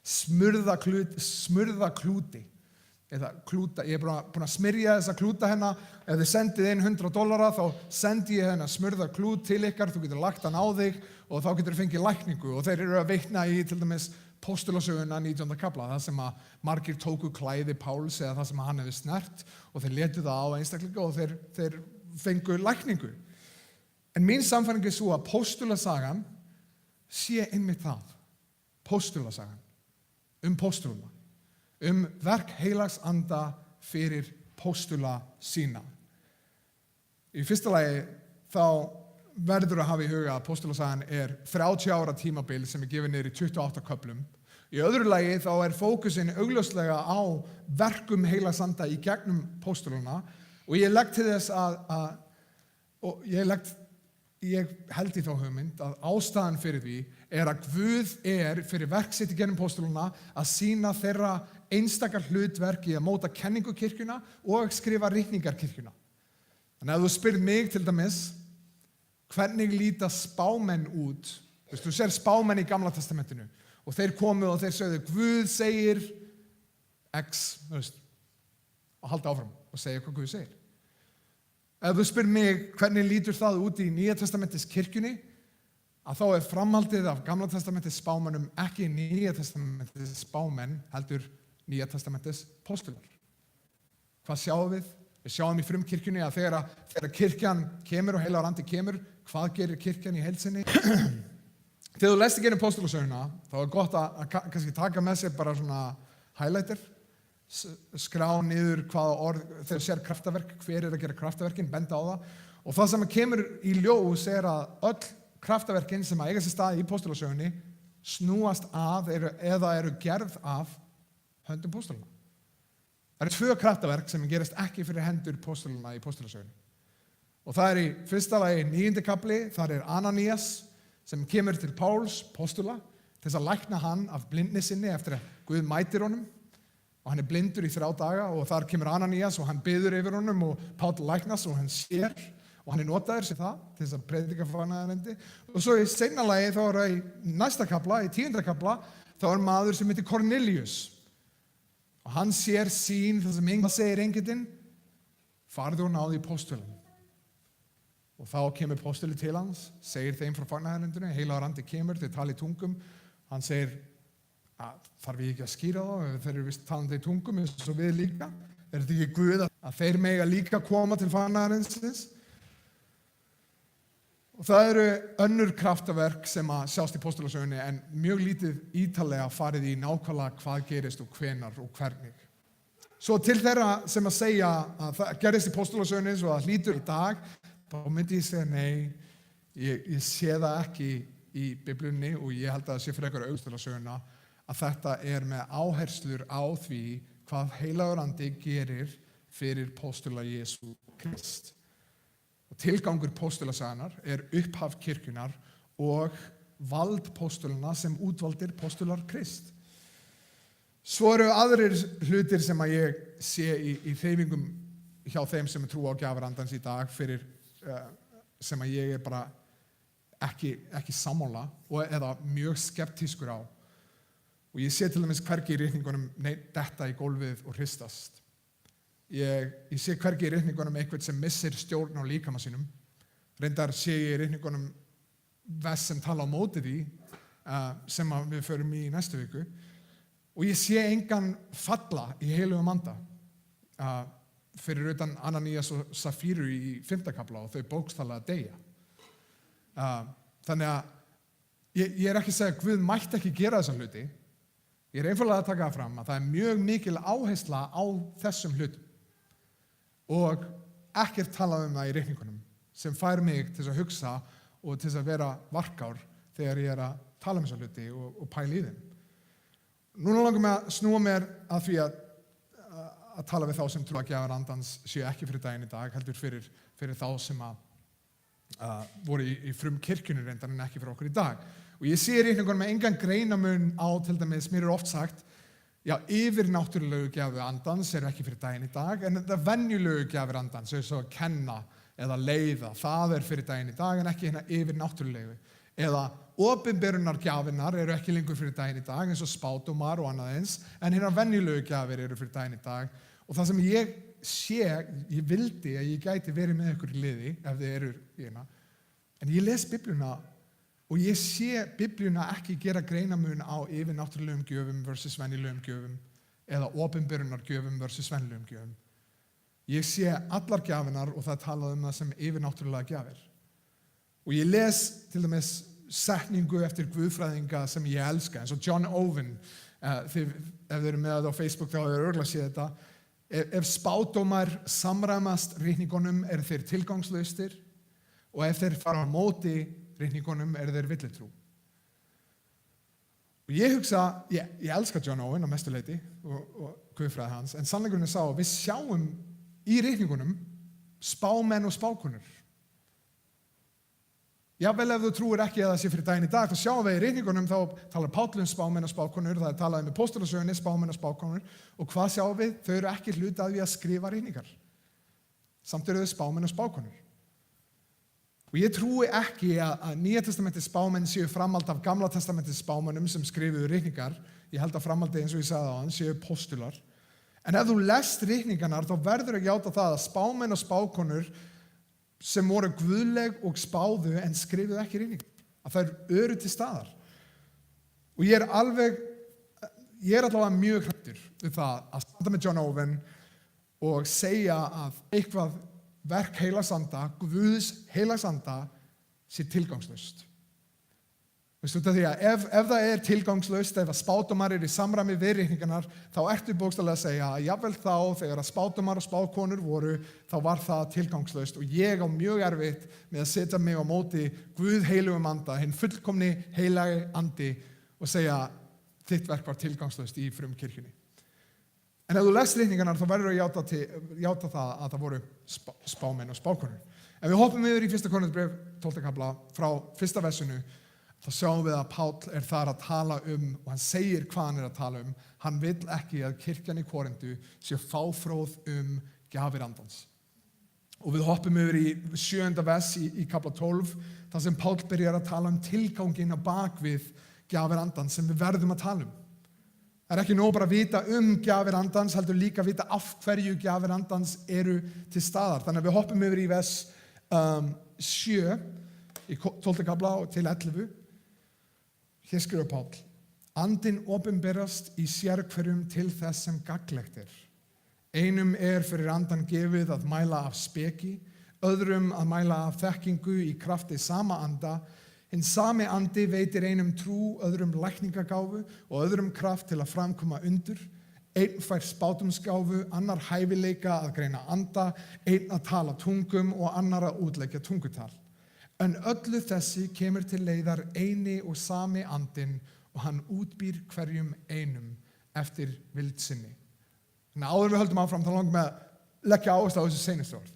Smurða klúti. Eða klúta, ég er búin að smyrja þessa klúta hennar. Ef þið sendið inn $100 þá sendi ég hennar smurða klút til ykkar, þú getur lagt hann á þig og þá getur þið fengið lækningu, og þeir eru að vitna í til dæmis Postulasöguna 19. kafla, það sem að margir tóku klæði Páls eða það sem að hann hefði snert og þeir letu það á einstaklinga og þeir fengu lækningu. En mín sannfæring er svo að postulasagan sé einmitt það, postulasagan, postulana, verk heilags anda fyrir postula sína. Í fyrsta lagi þá verður að hafa í huga að postulasagan er 30 ára tímabil sem er gefið niður í 28 köflum. Í öðru lagi þá er fókusin augljóslega á verkum heilags anda í gegnum postulana, og ég legg til þess ég held í þá hugmynd að ástæðan fyrir því er að Guð er fyrir verk sitt í gegnum postulana að sýna þeirra einstakar hlutverk í að móta kenningu kirkjuna og skrifa ritningar kirkjuna. Þannig að þú spyrð mig til dæmis, hvernig líta spámenn út? Þú sér spámenn í Gamla testamentinu og þeir komu og þeir sögðu Guð segir X, og halda áfram og segja hvað Guð segir. Ef þú spyr mig hvernig lítur það út í Nýja testamentis kirkjunni, að þá er framhaldið af Gamla testamentis spámennum ekki Nýja testamentis spámenn, heldur Nýja testamentis postular. Hvað sjáum við? Við sjáum í frumkirkjunni að þegar kirkjan kemur og heilagur andi kemur, hvað gerir kirkjan í heild sinni? Þegar þú lest í gegnum postulasöguna, þá er gott að kannski taka með sér bara svona highlighter, skrá niður hvaða orð, þegar sér kraftaverk, hver er að gera kraftaverkin, benda á það. Og það sem kemur í ljós er að öll kraftaverkin sem eiga sér stað í postulasögunni snúast að eða eru gerð af höndum postulana. Það eru 2 kraftaverk sem gerist ekki fyrir hendur postulana í postulasögunni. Og það er í fyrsta lagi 9. kafli, þar er Ananías sem kemur til Páls postula til þess að lækna hann af blindni sinni eftir að Guð mætir honum og hann blindur í 3 daga og þar kemur Ananías og hann biður yfir honum og Páll læknast og hann sér og hann notaður sér það til þess að predika fagnaðarendi. Og svo í seinna lagi þá það í næsta kafla, í 10. kafla, þá maður sem heitir Cornelius og hann sér sýn þar sem enginn segir engillinn, farðu og náðu í póstulinn. Og þá kemur póstuli til hans, segir þeim frá fagnaðarendinu, heilagur andi kemur, þeir tala í tungum, hann segir, þarf ég ekki að skýra þá, þeir eru vist talandi í tungum eins og við líka, er þetta ekki Guð að þeir mega líka koma til fagnaðarensins? Og það eru önnur kraftaverk sem að sjást í póstulasögunni en mjög lítið ítarlega farið í nákvæmlega hvað gerist og hvenar og hvernig. Svo til þeirra sem að segja að það gerist í póstulasögunni og það hlýtur í dag, þá myndi ég segja nei, ég sé það ekki í Biblíunni og ég held að það sé frekar augljóslega að þetta er með áherslur á því hvað heilagur andi gerir fyrir póstula Jesú Krist. Og tilgangur póstulasagannar er upphaf kirkjunar og vald póstulana sem útvaldir póstular Krist. Svo eru aðrir hlutir sem að ég sé í hreyfingum hjá þeim sem trú á gjafir andans í dag fyrir sem að ég er bara ekki sammála eða mjög skeptískur á. Og ég sé til dæmis hvergi í reikningunum detta í gólfið og hristast. Ég sé hvergi í reikningunum einhvern sem missir stjórn á líkama sínum. Reyndar sé ég í reikningunum vers sem tala á móti því sem við förum í næstu viku. Og ég sé engan falla í heilugum anda fyrir utan Ananías og Safíru í 5. kafla og þau bókstaflega deyja. Þannig að ég er ekki að segja að Guð mætti ekki gera þessa hluti. Ég er einfaldlega að taka það fram að það er mjög mikil áhersla á þessum hlutum og ekkert talað það í reikningunum sem fær mig til að hugsa og til að vera varkár þegar ég er að tala þessa hluti og pæla í þeim. Núna langar mig að snúa mér að því að tala við þá sem trúa gjafir andans séu ekki fyrir daginn í dag, heldur fyrir þá sem voru í frumkirkjunni reyndar en ekki fyrir okkur í dag. Og ég sé í reikningunum með engan greinamun á til dæmis, mér oft sagt, já, yfirnáttúrulegu gjafir andans eru ekki fyrir daginn í dag, en þetta venjulegu gjafir andans, eins og að kenna eða leiða, það er fyrir daginn í dag en ekki hérna yfirnáttúrulegu. Eða opinberunargjafinnar eru ekki lengur fyrir daginn í dag, eins og spádómar og annað eins, en hérna venjulegu gjafir eru fyrir daginn í dag. Og það sem ég sé, ég vildi að ég gæti verið með ykkur í liði, ef þið eru hérna, en ég les Biblíuna og ég sé Biblíuna ekki gera greinamun á yfirnáttúrulegum gjöfum versus venjulegum gjöfum eða opinberunargjöfum versus venjulegum gjöfum. Ég sé allar gjafinar og það talað það sem yfirnáttúrulega gjafir. Og ég les til dæmis setningu eftir guðfræðinga sem ég elska, eins og John Owen, ef þið eru með það á Facebook þá hefur örugglega séð þetta. Ef spádómar samræmast reikningunum eru þeir tilgangslausir og ef þeir fara á móti reikningunum eru þeir villutrú. Og ég hugsa, ég elska John Owen á mestu leyti og guðfræði hans, en sannleikurinn er sá að við sjáum í reikningunum spámenn og spákonur. Jafnvel ef þú trúir ekki að það sé fyrir daginn í dag, þá sjáum við í reikningunum, þá talar Páll spámenn og spákonur, það er talað með póstulasögunni, spámenn og spákonur, og hvað sjáum við? Þau eru ekki hluti að við að skrifa reikningar. Samt eru þau spámenn og spákonur. Og ég trúi ekki að Nýja testamenti spámenn séu framhald af Gamla testamenti spámennum sem skrifuðu reikningar. Ég held að framhaldi, eins og ég sagði áðan, séu póstular. En ef þú lest reikningarnar, þá verður að játa það að spámenn og spákonur sem voru guðleg og spáðu en skrifuðu ekki reikningar. Að það eru til staðar. Og ég er allavega mjög hræddur við það að standa með John Owen og segja að eitthvað verk heilagsanda, Guðs heilagsanda sé tilgangslaust. Veistu þetta því að ef það er tilgangslaust, ef að spádómar eru í samræmi við reikningarnar, þá ertu bókstaflega að segja að jafnvel þá, þegar að spádómar og spákonur voru, þá var það tilgangslaust og ég á mjög erfitt með að setja mig á móti Guð heilugum anda, hinn fullkomni heilagi andi og segja þitt verk var tilgangslaust í frumkirkjunni. En ef þú lest reikningarnar, þá verður að játa það að það voru spámenn og spákonur. En við hoppum yfir í 1. Korinthusbréf 12. kafla frá 1. versinu. þá sjáum við að Páll er þar að tala og hann segir hvað hann er að tala hann vill ekki að kirkjan í Korintu sé fáfróð gjafir andans. Og við hoppum yfir í 7. vers í kapla 12, þar sem Páll byrjar að tala tilganginn á bakvið gjafir andans sem við verðum að tala Það er ekki nóg bara að vita gjafir andans, heldur líka að vita af hverju gjafir andans eru til staðar. Þannig að við hoppum yfir í vers 7, í 12. kapla til 11. Hér skrifar Páll: Andinn opinberast í sérhverjum til þess sem gagnlegt Einum fyrir andan gefið að mæla af speki, öðrum að mæla af þekkingu í krafti sama anda. Hinn sami andi veitir einum trú, öðrum lækningagáfu og öðrum kraft til að framkoma undur. Einn fær spátumsgáfu, annar hæfileika að greina anda, einn að tala tungum og annar að útleggja tungutal. En öllu þessi kemur til leiðar eini og sami andinn og hann útbýr hverjum einum eftir vild sinni. Þannig að áður við höldum áfram, þá langum við að leggja áherslu á þessu seinustu orð.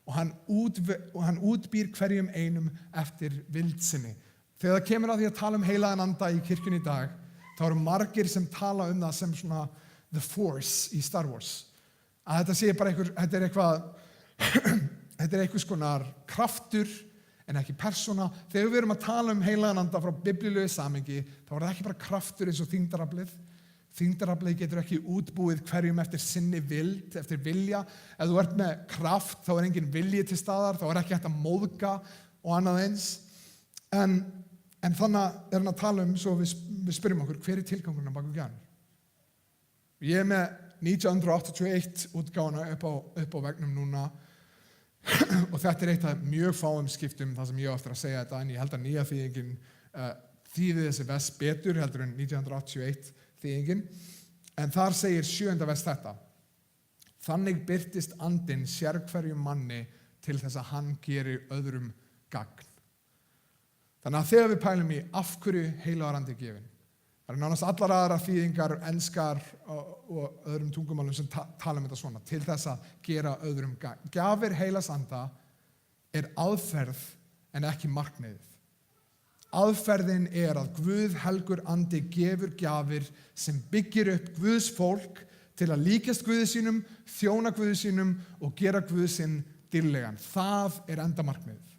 Og hann útbýr hverjum einum eftir vild sinni. Þegar það kemur að því að tala heilagan anda í kirkjunni í dag, þá eru margir sem tala það sem svona the force í Star Wars. Að þetta sé bara þetta er einhvers konar kraftur en ekki persóna. Þegar við erum að tala heilagan anda frá biblíulegu samhengi, þá er það ekki bara kraftur eins og þyngdaraflið. Þyngdaraflið getur ekki útbúið hverjum eftir sinni vild, eftir vilja. Ef þú ert með kraft, þá er engin vilji til staðar, þá er ekki hægt að móðga og annað eins. En þannig er hann að tala svo við spyrjum okkur, hver er tilgangurinn á baku gjafir? Ég er með 1981 útgáfuna upp á veggnum núna og þetta er eitt af mjög fáum skiptum þar sem ég á eftir að segja þetta, en ég held að nýja þýðingin þýði þessi vers betur heldur en 1981 þýðingin, en þar segir 7. vers þetta: Þannig birtist andinn sérhverjum manni til þess að hann geri öðrum gagn. Þannig að þegar við pælum í af hverju heilagur andi gefinn, það eru nánast allar aðrar þýðingar, enskar og öðrum tungumálum sem tala þetta svona, til þess að gera öðrum gagn. Gjafir heilags anda er aðferð en ekki markmiðið. Aðferðin er að Guð helgur andi gefur gjafir sem byggir upp Guðs fólk til að líkjast Guði sínum, þjóna Guði sínum og gera Guð sinn dýrlegan. Það er endamarkmiðið.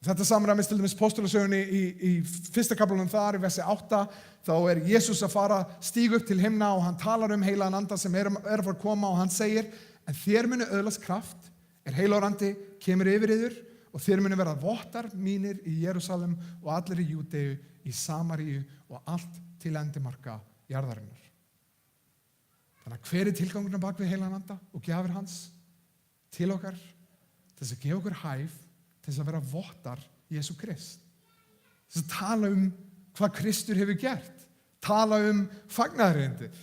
Þetta samræmist til dæmis Póstulasögunni í 1. kaplanum þar, í versi 8, þá er Jesús að stíga upp til himna og hann talar heilagan anda sem er að fara að koma og hann segir: En þér munu öðlast kraft, heilagur andi kemur yfir yður og þér munu verða vottar mínir í Jerúsalem og allir í Júdeu, í Samaríu og allt til endimarka jarðarinnar. Þannig að hver er tilgangurinn bak við heilagan anda og gjafir hans til okkar? Til þess að gefa okkur hæf til þess að vera vottar Jesú Krist. Þess að tala hvað Kristur hefur gert. Tala fagnaðarerindið.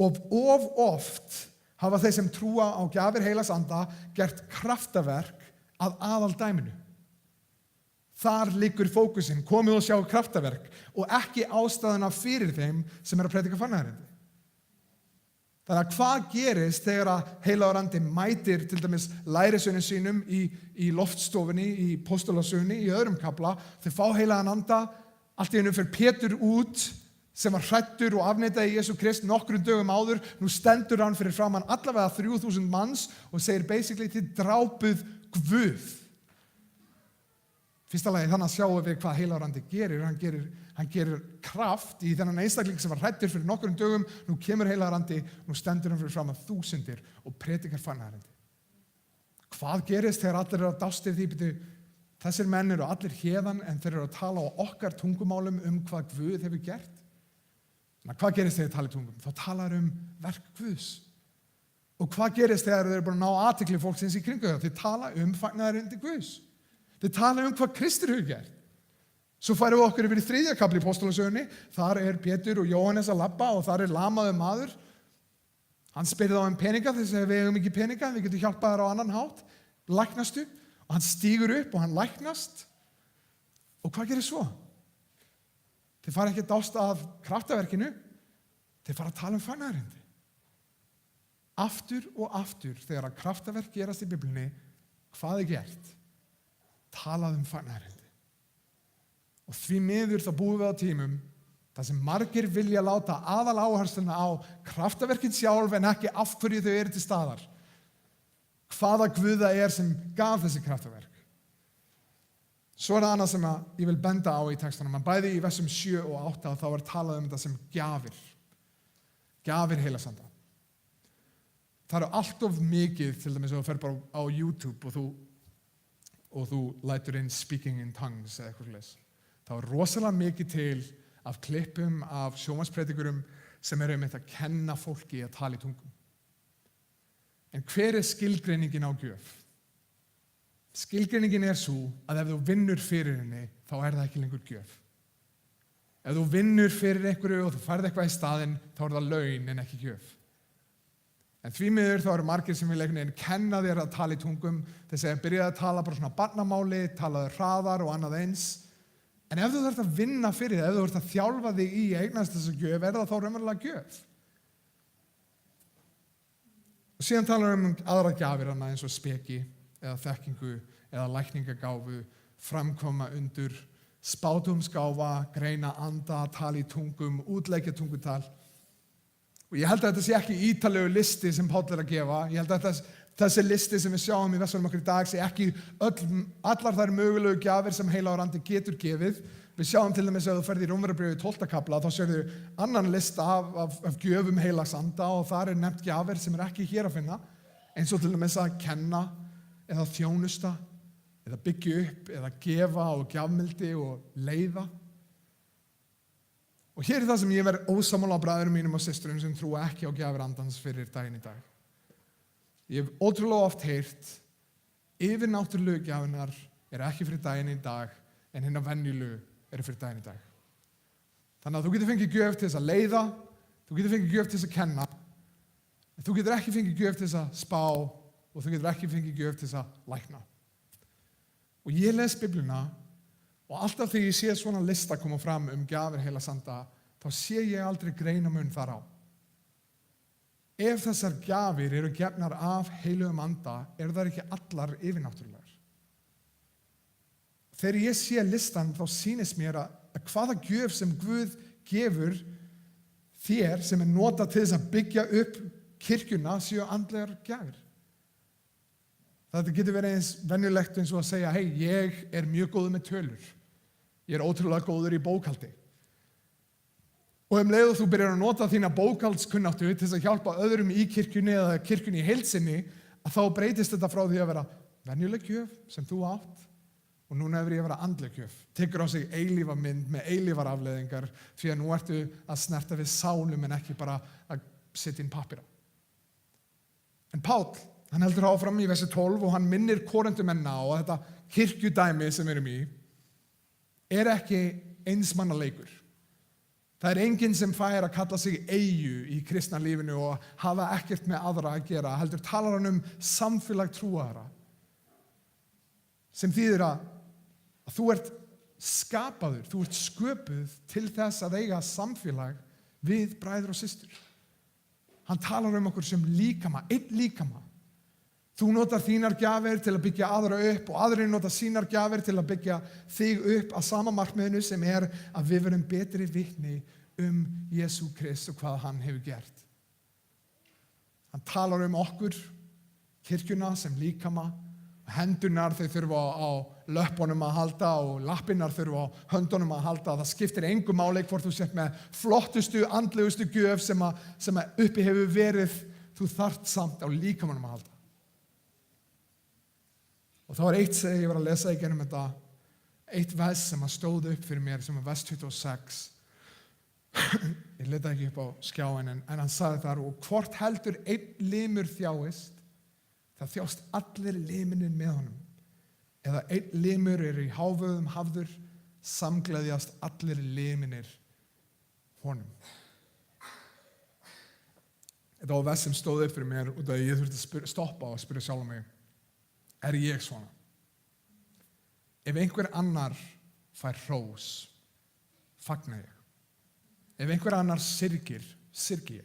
Og of oft hafa þeir sem trúa á gjafir heilags anda gert kraftaverk að aðaldæminu. Þar liggur fókusinn, komið og sjá kraftaverk og ekki ástæðuna fyrir þeim sem er að predika fagnaðarerindið. Þannig að hvað gerist þegar að heilagur andi mætir til dæmis lærisveinum sínum í loftstofunni, í Póstulasögunni, í öðrum kafla, þau fá heilagan anda, allt í einu fer Pétur út sem var hræddur og afneitaði Jesú Krist nokkrum dögum áður, nú stendur hann fyrir framan allavega 3000 manns og segir basically þið drápuð Guð. Fyrsta lagi þannig að sjáum við hvað heilagur andi gerir, hann gerir kraft í þennan einstakling sem var hræddur fyrir nokkrum dögum, nú kemur heilagur andi, nú stendur hann fyrir fram að þúsundir og predikar fagnaðarerindi. Hvað gerist þegar allir eru að dást því, þessir menn eru allir héðan en þeir eru að tala á okkar tungumálum hvað Guð hefur gert? Hvað gerist þegar þeir tala í tungum? Þá talar verk Guðs. Og hvað gerist þegar þeir eru búin að ná athygli fólksins í kringu það? Þeir tala fagnaðarerindi Guðs. Þeir tala hvað Kristur hefur gert. Svo færum við okkur yfir í 3. kafli í Póstulasögunni. Þar er Pétur og Jóhannes að labba og þar er lamaður maður. Hann spyrir þá peninga, þeir segja við eigum ekki peninga, við getum hjálpað þér á annan hátt. Læknastu? Og hann stígur upp og hann læknast. Og hvað gerir svo? Þeir fara ekki að dást af kraftaverkinu. Þeir fara að tala fagnaðarerindi. Aftur og aftur þegar að kraftaverk gerast í Biblíunni, hvað er gert? Talað fagnaðarerindi. Og því miður þá búum við á tímum þar sem margir vilja láta aðal áhersluna á kraftaverkin sjálf en ekki af hverju þau eru til staðar. Hvaða Guð það er sem gaf þessi kraftaverk. Svo það annað sem ég vil benda á í textunum. Bæði í versum 7 og 8 þá er talað þetta sem gjafir. Gjafir heilasanda. Það eru allt of mikið, til dæmis að þú fer bara á YouTube og þú lætur inn speaking in tongues eða eitthvað slags. Það er rosalega mikið til af klippum, af sjónvarpspredikurum sem eru að kenna fólki að tala í tungum. En hver er skilgreiningin á gjöf? Skilgreiningin er svo að ef þú vinnur fyrir henni, þá er það ekki lengur gjöf. Ef þú vinnur fyrir einhverju og þú færð eitthvað í staðinn, þá er það laun en ekki gjöf. En því miður þá eru margir sem vil einhvern veginn kenna þér að tala í tungum, þeir segja byrjaði að tala bara svona barnamáli, talaðu hraðar og annað eins. En ef þú þarft að vinna fyrir það, ef þú þarft að þjálfa þig í að eignast þessa gjöf, er það þá raunverulega gjöf. Og síðan talar aðra gjafir eins og speki, eða þekkingu, eða lækningagáfu, framkoma undur, spádómsgáfa, greina anda, tala í tungum, útleggja tungutal. Og ég held að þetta sé ekki ítarlegu listi sem Páll er að gefa. Ég held að þessi listi sem við sjáum í versunum okkur í dag sé ekki allar þær mögulegu gjafir sem heilagur andi getur gefið. Við sjáum til dæmis að þú ferð í Rómverjabréfið 12. kafla, þá sérðu annan lista af gjöfum heilags anda og þar er nefnt gjafir sem er ekki hér að finna, eins og til dæmis að kenna eða þjónusta eða byggja upp eða gefa og gjafmildi og leiða. Og hér er það sem ég verð ósammála á bræðurum mínum og systurum sem trúa ekki á gjafir andans fyrir daginn í dag. Ég hef ótrúlega oft heyrt yfirnáttúrulegu gjafinar eru ekki fyrir daginn í dag en hinna venjulegu eru fyrir daginn í dag. Þannig að þú getur fengið gjöf til þess að leiða, þú getur fengið gjöf til þess að kenna, en þú getur ekki fengið gjöf til þess að spá og þú getur ekki fengið gjöf til þess að lækna. Og ég les Biblíuna og alltaf þegar ég sé svona lista koma fram gjafir heilags anda, þá sé ég aldrei greinamun þar á. Ef þessar gjafir eru gefnar af heilugum anda, eru þær ekki allar yfirnáttúrulegar. Þegar ég sé listan, þá sýnist mér að hvaða gjöf sem Guð gefur þér sem er notað til þess að byggja upp kirkjuna séu andlegar gjafir. Það getur verið eins venjulegt eins og að segja, hei, ég er mjög góður með tölur. Ég er ótrúlega góður í bókhaldi. Og leið og þú byrjar að nota þína bókhaldskunnáttu til þess að hjálpa öðrum í kirkjunni eða kirkjunni í heild sinni, að þá breytist þetta frá því að vera venjuleg gjöf sem þú átt og núna yfir í að vera andleg gjöf. Tekur á sig eilífa mynd með eilífar afleiðingar því að nú ertu að snerta við sálum en ekki bara að setja inn pappíra. En Páll, hann heldur áfram í versi 12 og hann minnir Korintumenn á að þetta kirkjudæmi sem við erum í er ekki einsmanna leikur. Það er enginn sem fær að kalla sig eyju í kristna lífinu og hafa ekkert með aðra að gera, heldur talar hann samfélag trúaðra. Sem þýðir að þú ert skapaður, þú ert sköpuð til þess að eiga samfélag við bræður og systur. Hann talar okkur sem líkama, einn líkama. Þú notar þínar gjafir til að byggja aðra upp og aðrir notar sínar gjafir til að byggja þig upp að sama markmiðinu sem er að við verum betri vitni Jesú Krist og hvað hann hefur gert. Hann talar okkur, kirkjuna sem líkama, hendurnar þau þurfa á löppunum að halda og lappirnar þurfa á höndunum að halda. Það skiptir engu máli hvort þú sért með flottustu, andlegustu gjöf sem uppi hefur verið, þú þarft samt á líkamanum að halda. Og þá eitt sem ég var að lesa í gennum þetta, eitt vers sem stóð upp fyrir mér sem vers 26. Ég leta ekki upp á skjáin en hann sagði þar, og hvort heldur einn limur þjáist, það þjást allir liminir með honum. Eða einn limur í hávöðum hafður, samgleðjast allir liminir honum. Þetta var vers sem stóð upp fyrir mér og ég þurfti að stoppa og spyrja sjálf mig, er ég svona? Ef einhver annar fær hrós, fagna ég. Ef einhver annar syrgir ég.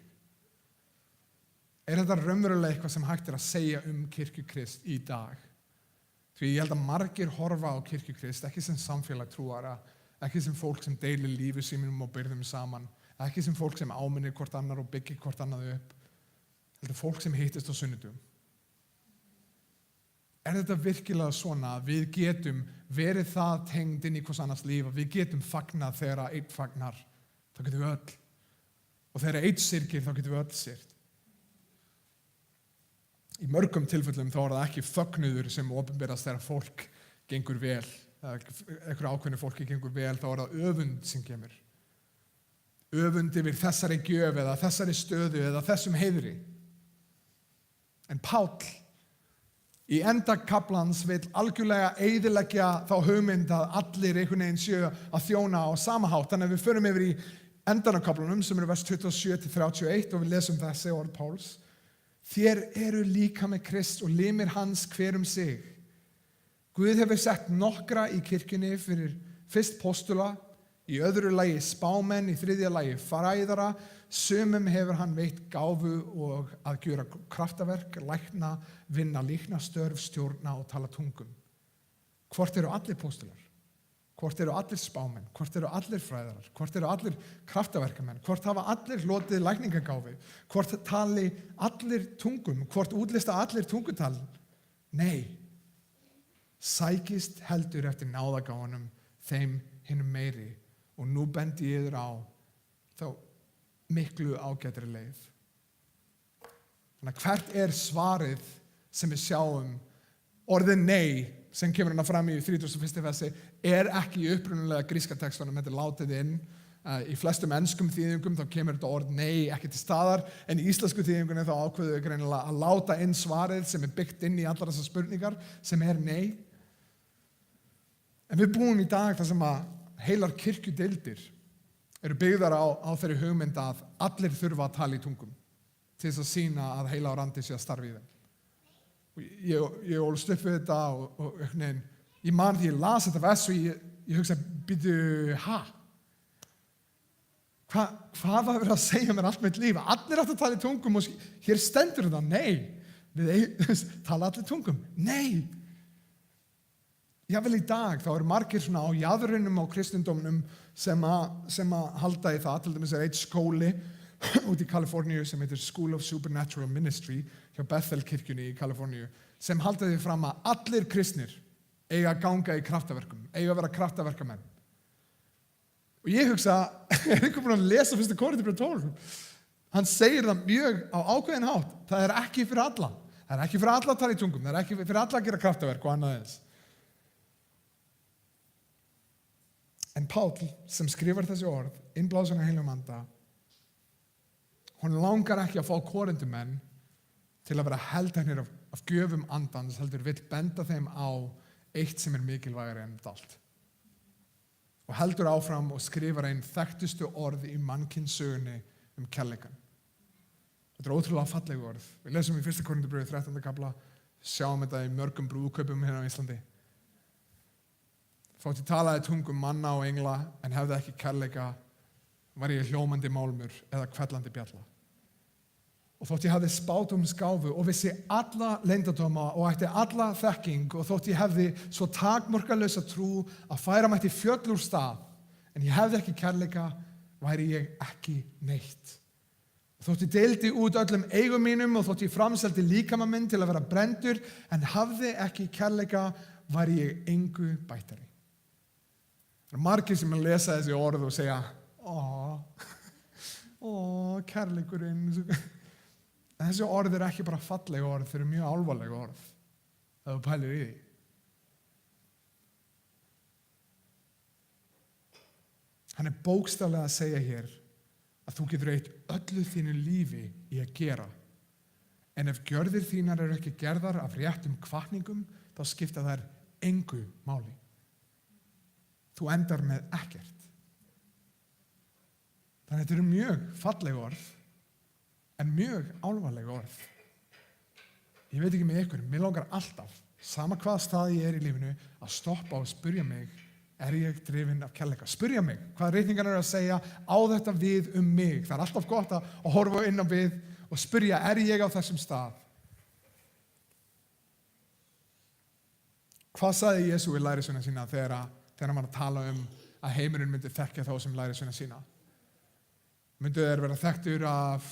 Er þetta raunverulega eitthvað sem hægt er að segja kirkju Krist í dag? Því ég held að margir horfa á kirkju Krist, ekki sem samfélag trúara, ekki sem fólk sem deilir lífi sínum og byrðum saman, ekki sem fólk sem áminnir hvort annar og byggir hvort annað upp, heldur fólk sem hittist á sunnudum. Er þetta virkilega svona að við getum verið það tengd inn í hvers annars líf að við getum fagnað þegar einn fagnar, þá getum við öll. Og þegar einn syrgir, þá getum við öll syrgt. Í mörgum tilfellum þá er það ekki fögnuður sem opinberast þegar fólk gengur vel, eða einhverju ákveðnu fólki gengur vel, þá er það öfund sem kemur. Öfund yfir þessari gjöf eða þessari stöðu eða þessum heiðri. En Páll í enda kaflans vill algjörlega eyðileggja þá hugmynd að allir einhvern veginn séu að þjóna á sama hátt. Þannig að við förum yfir í endan á kaflanum sem eru vers 27-31 og við lesum þessi orð Páls. Þér eru líka með Krist og limir hans hver sig. Guð hefur sett nokkra í kirkjunni fyrir fyrst postula, í öðru lagi spámenn, í þriðja lagi fræðara, sumum hefur hann veitt gáfu og að gera kraftaverk, lækna, vinna líknastörf, stjórna og tala tungum. Hvort eru allir postular? Hvort eru allir spámenn? Hvort eru allir fræðarar? Hvort eru allir kraftaverkamenn? Hvort hafa allir hlotið lækningagáfu? Hvort tali allir tungum? Hvort útlista allir tungutal? Nei. Sækist heldur eftir náðagáfunum þeim hinum meiri og nú bendi ég yður á þá miklu ágætri leið. Þannig að hvert er svarið sem við sjáum? Orðið nei sem kemur hérna fram í 31. versi er ekki í upprunalega gríska textunum, þetta er látið inn. Í flestum enskum þýðingum þá kemur þetta orð nei ekki til staðar, en í íslensku þýðingunni þá ákveðu við greinilega að láta inn svarið sem er byggt inn í allar þessar spurningar sem er nei. En við búum í dag þar sem að heilar kirkjudeildir eru byggðar á þeirri hugmynd að allir þurfa að tala í tungum til þess að sýna að heila á randi sé að starfi í þeim. Ég ólst upp við þetta og ég man því ég las þetta vers og ég hugsa, býtu, hvað var verið að segja mér allt mitt líf? Allir átt að tala í tungum og hér stendur þetta, nei, tala allir tungum, nei. Jafnvel í dag, þá eru margir svona á jaðrinum á kristindómnum sem að halda í það, til dæmis er eitt skóli út í Kaliforníu sem heitir School of Supernatural Ministry hjá Bethel-kirkjunni í Kaliforníu, sem halda því fram að allir kristnir eiga að ganga í kraftaverkum, eiga að vera kraftaverkamenn. Og ég hugsa, er einhver búinn að lesa 1. Korinthíubréf 12? Hann segir það mjög á ákveðin hátt, það er ekki fyrir alla. Það er ekki fyrir alla að tala í tungum, það er ekki fyrir alla að gera kraftaverk og annað eins. En Páll sem skrifar þessi orð, innblásin af Heilum Anda, hún langar ekki að fá Korintumenn til að vera heldteknir af gjöfum andans, heldur vill benda þeim á eitt sem er mikilvægari en allt. Og heldur áfram og skrifar einn þekktustu orð í mannkynssögunni kærleikann. Þetta er ótrúlega fallegu orð. Við lesum í 1. Korinthíubréfi 13. kafla, sjáum þetta í mörgum brúðkaupum hérna á Íslandi. Þótt ég talaði tungum manna og engla en hefði ekki kærleika, var ég hljómandi málmur eða hvellandi bjalla. Og þótt ég hefði spádómsgáfu og vissi alla leyndardóma og ætti alla þekking og þótt ég hefði svo takmarkalausa trú að færa mætti fjöll úr stað, en ég hefði ekki kærleika, væri ég ekki neitt. Og þótt ég deildi út öllum eigum mínum og þótt ég framseldi líkama minn til að vera brenndur, en hafði ekki kærleika, væri ég engu bættari. Það er margir sem að lesa þessi orð og segja, kærleikurinn. En þessi orð er ekki bara falleg orð, þau eru mjög alvarleg orð, það þú pælir í því. Hann er bókstaflega að segja hér að þú getur eytt öllu þínu lífi í að gera. En ef gjörðir þínar eru ekki gerðar af réttum hvatningum, þá skipta þær engu máli. Þú endar með ekkert. Þannig að þetta eru mjög falleg orð, en mjög alvarleg orð. Ég veit ekki með ykkur, mér langar alltaf, sama hvað stað ég er í lífinu, að stoppa og spyrja mig, er ég drifinn af kærleika? Spyrja mig, hvað reytingar eru að segja á þetta við mig? Það er alltaf gott að horfa inn á við og spyrja, er ég á þessum stað? Hvað sagði Jesú í lærisveinum sína þegar hann var að tala að heimurinn myndi þekkja þá sem lærisveina sína? Myndu þeir vera þekktur af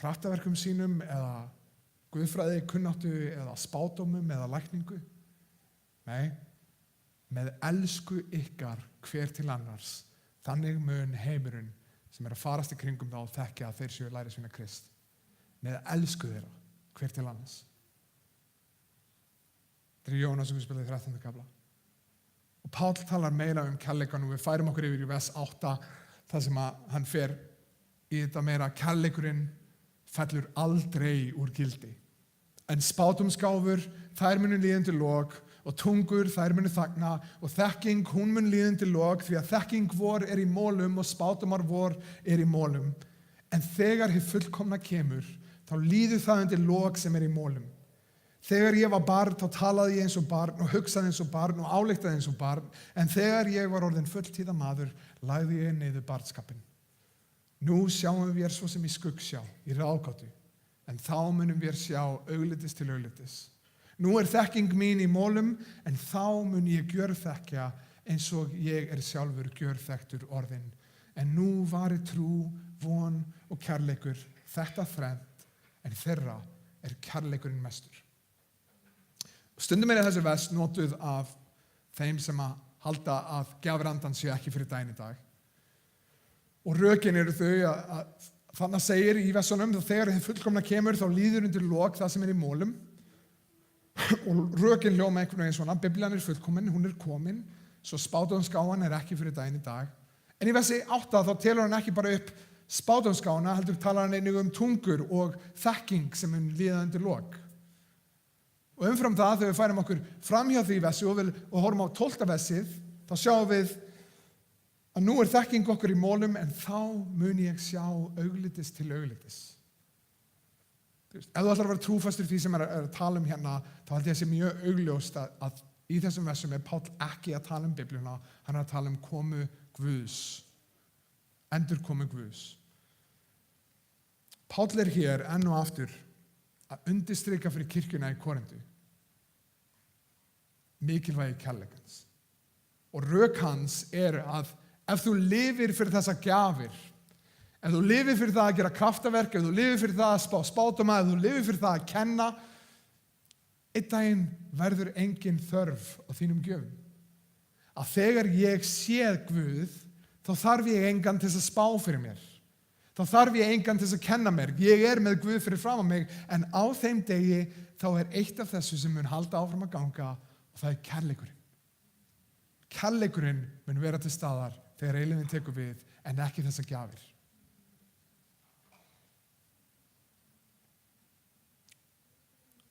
kraftaverkum sínum eða guðfræði, kunnáttu eða spádómum eða lækningu? Nei, með elsku ykkar hver til annars, þannig mun heimurinn sem að farast í kringum þá þekkja að þeir séu lærisveina Krist. Með elsku þeirra hver til annars. Þetta er Jónas sem við spilaði 13. kafla. Og Páll talar meira kærleikann og við færum okkur yfir í vers 8 þar sem að hann fer í þetta meira kærleikurinn fellur aldrei úr gildi. En spádómsgáfur, þær munu líða undir lok og tungur, þær munu þagna og þekking, hún mun líða undir lok því að þekking vor í mólum og spádómar vor í mólum. En þegar hið fullkomna kemur, þá líður það undir lok sem í mólum. Þegar ég var barn, þá talaði ég eins og barn og hugsaði eins og barn og ályktaði eins og barn, en þegar ég var orðinn fulltíða maður, lagði ég niður barnskapinn. Nú sjáum við svo sem í skuggsjá, í ráðgátu, en þá munum við sjá auglitis til auglitis. Nú þekking mín í mólum, en þá mun ég gjörþekkja eins og ég sjálfur gjörþekktur orðinn. En nú vari trú, von og kærleikur, þetta þrennt, en þeirra kærleikurinn mestur. Stundum þessi vers notuð af þeim sem að halda að gjafrandan sé ekki fyrir daginn í dag. Og rökin eru þau að þannig segir í versunum að þegar hið fullkomna kemur þá líður undir lok það sem í mólum. Og rökin hljóma einhvern veginn svona, Biblían fullkomin, hún komin, svo spádómsgáfan ekki fyrir daginn í dag. En í versi 8 þá telur hann ekki bara upp spádómsgáfana, heldur talar hann einnig tungur og þekking sem mun líða undir lok. Og umfram það, þegar við færum okkur framhjá því versi og horfum á 12. versið, þá sjáum við að nú þekking okkur í mólum, en þá mun ég sjá auglitis til auglitis. Ef þú ætlar að vera trúfastur því sem að tala hérna, þá held ég að sé mjög augljóst að í þessum versum Páll ekki að tala Biblíuna, hann að tala komu Guðs, endurkomu Guðs. Páll hér enn og aftur að undirstrika fyrir kirkjuna í Korintu mikilvægi kærleikans. Og rök hans að ef þú lifir fyrir þessa gjafir, ef þú lifir fyrir það að gera kraftaverk, ef þú lifir fyrir það að spá spádóma, ef þú lifir fyrir það að kenna, einn daginn verður engin þörf á þínum gjöfum. Að þegar ég séð Guð, þá þarf ég engan til að spá fyrir mér. Þá þarf ég engan til að kenna mér. Ég með Guð fyrir fram á mig, en á þeim degi þá eitt af þessu sem mun halda áfram að ganga og það kærleikurinn. Kærleikurinn mun vera til staðar þegar eilífðin tekur við, en ekki þessar gjafir.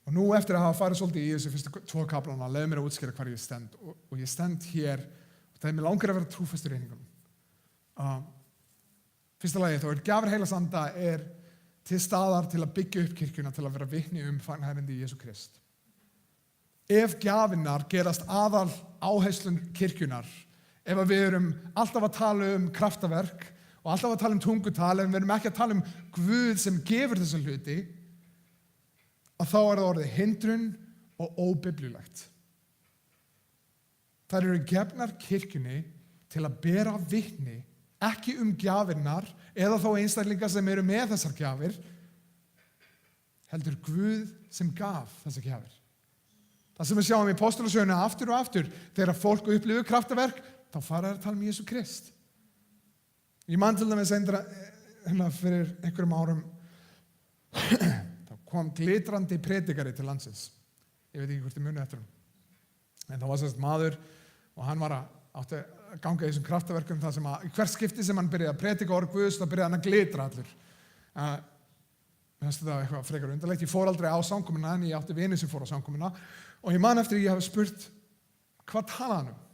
Og nú eftir að hafa farið svolítið í þessu fyrstu 2 kaflana, leiði mér að útskýra hvar ég stend. Og ég stend hér, og það mér langar að vera trúfastur í einingunum. Fyrsta lagi, þá gjafir heilags anda til staðar til að byggja upp kirkjuna, til að vera vitni fagnaðarerindi í Jesú Krist. Ef gjafinnar gerast aðal áherslun kirkjunar, ef við erum alltaf að tala kraftaverk og alltaf að tala tungutal, ef við erum ekki að tala Guð sem gefur þessa hluti, að þá það orðið hindrun og óbiblíulegt. Þær eru gefnar kirkjunni til að bera vitni, ekki gjafirnar eða þá einstaklingar sem eru með þessar gjafir, heldur Guð sem gaf þessar gjafir. Það sem við sjáum í Apostolasögunni aftur og aftur, þegar fólk upplifir kraftaverk, þá fara að tala Jesú Krist. Ég man til dæmis fyrir einhverjum árum, þá kom glitrandi predikari til landsins. Ég veit ekki hvort ég muni eftir hann. En það var sérst maður og hann átti að ganga í þessum kraftaverkum þar sem að í hvert skipti sem hann byrjaði að predika orð Guðs, þá byrjaði hann að glitra allur. Mér finnst þetta eitthvað frekar undarlegt. Ég fór aldrei á samkomuna, en ég átti vini sem fór á samkomuna og ég man eftir að ég hafi spurt hvað talaði hann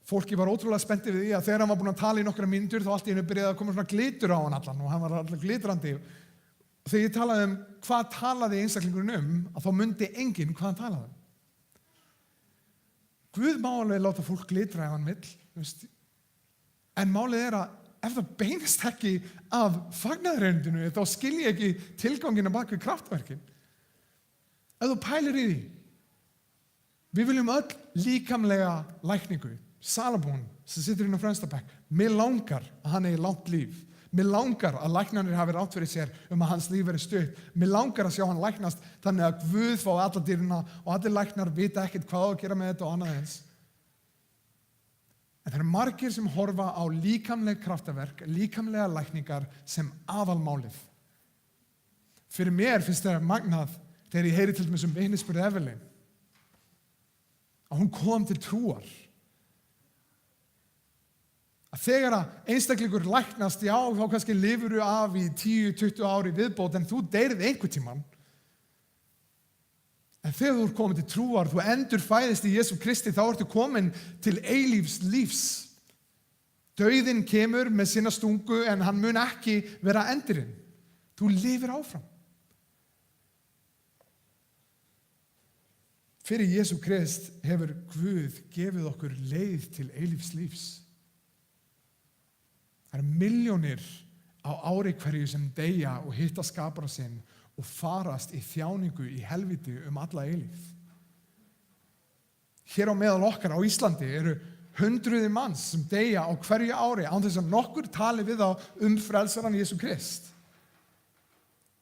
Fólki var ótrúlega spenntið við því að þegar hann var búinn að tala í nokkra mínútur þá allt í einu byrjaði að koma svona glitur á hann allan og hann var allir glitrandi. Þegar ég talaði hvað talaði einstaklingurinn að þá mundi enginn hvað hann talaði. Guð má alveg láta fólk glitra ef hann vill, en málið að ef það beinist ekki af fagnaðarerindinu þá skil ég ekki tilganginn á bak við kraftverkin. Ef þú pælir í því, við viljum öll líkamlega lækningu. Salomón sem situr inn á fremsta bekk, mér langar að hann eigi langt líf. Mér langar að læknarnir hafi rátt fyrir sér að hans líf verið stutt. Mér langar að sjá hann læknast þannig að Guð fá alla dýrina og allir læknar vita ekkert hvað á að gera með þetta og annað eins. En það eru margir sem horfa á líkamleg kraftaverk, líkamlega lækningar sem aðalmálið. Fyrir mér finnst það magnað þegar ég heyri til dæmis vitnisburð Evelyn að hún kom til trúar. Að þegar að einstaklingur læknast, já, þá kannski lifirðu af í 10-20 ári viðbót en þú deyrið einhvern tímann. En þegar þú ert komin til trúar, þú endur fæðist í Jesú Kristi, þá ertu komin til eilífs lífs. Dauðinn kemur með sína stungu en hann mun ekki vera endurinn. Þú lifir áfram. Fyrir Jesú Krist hefur Guð gefið okkur leið til eilífs lífs. Það eru milljónir á ári hverju sem deyja og hitta skapara sinn og farast í þjáningu í helviti alla eilífð. Hér á meðal okkar á Íslandi eru hundruðir manns sem deyja á hverju ári án þess að nokkur tali við þá frelsaran Jesú Krist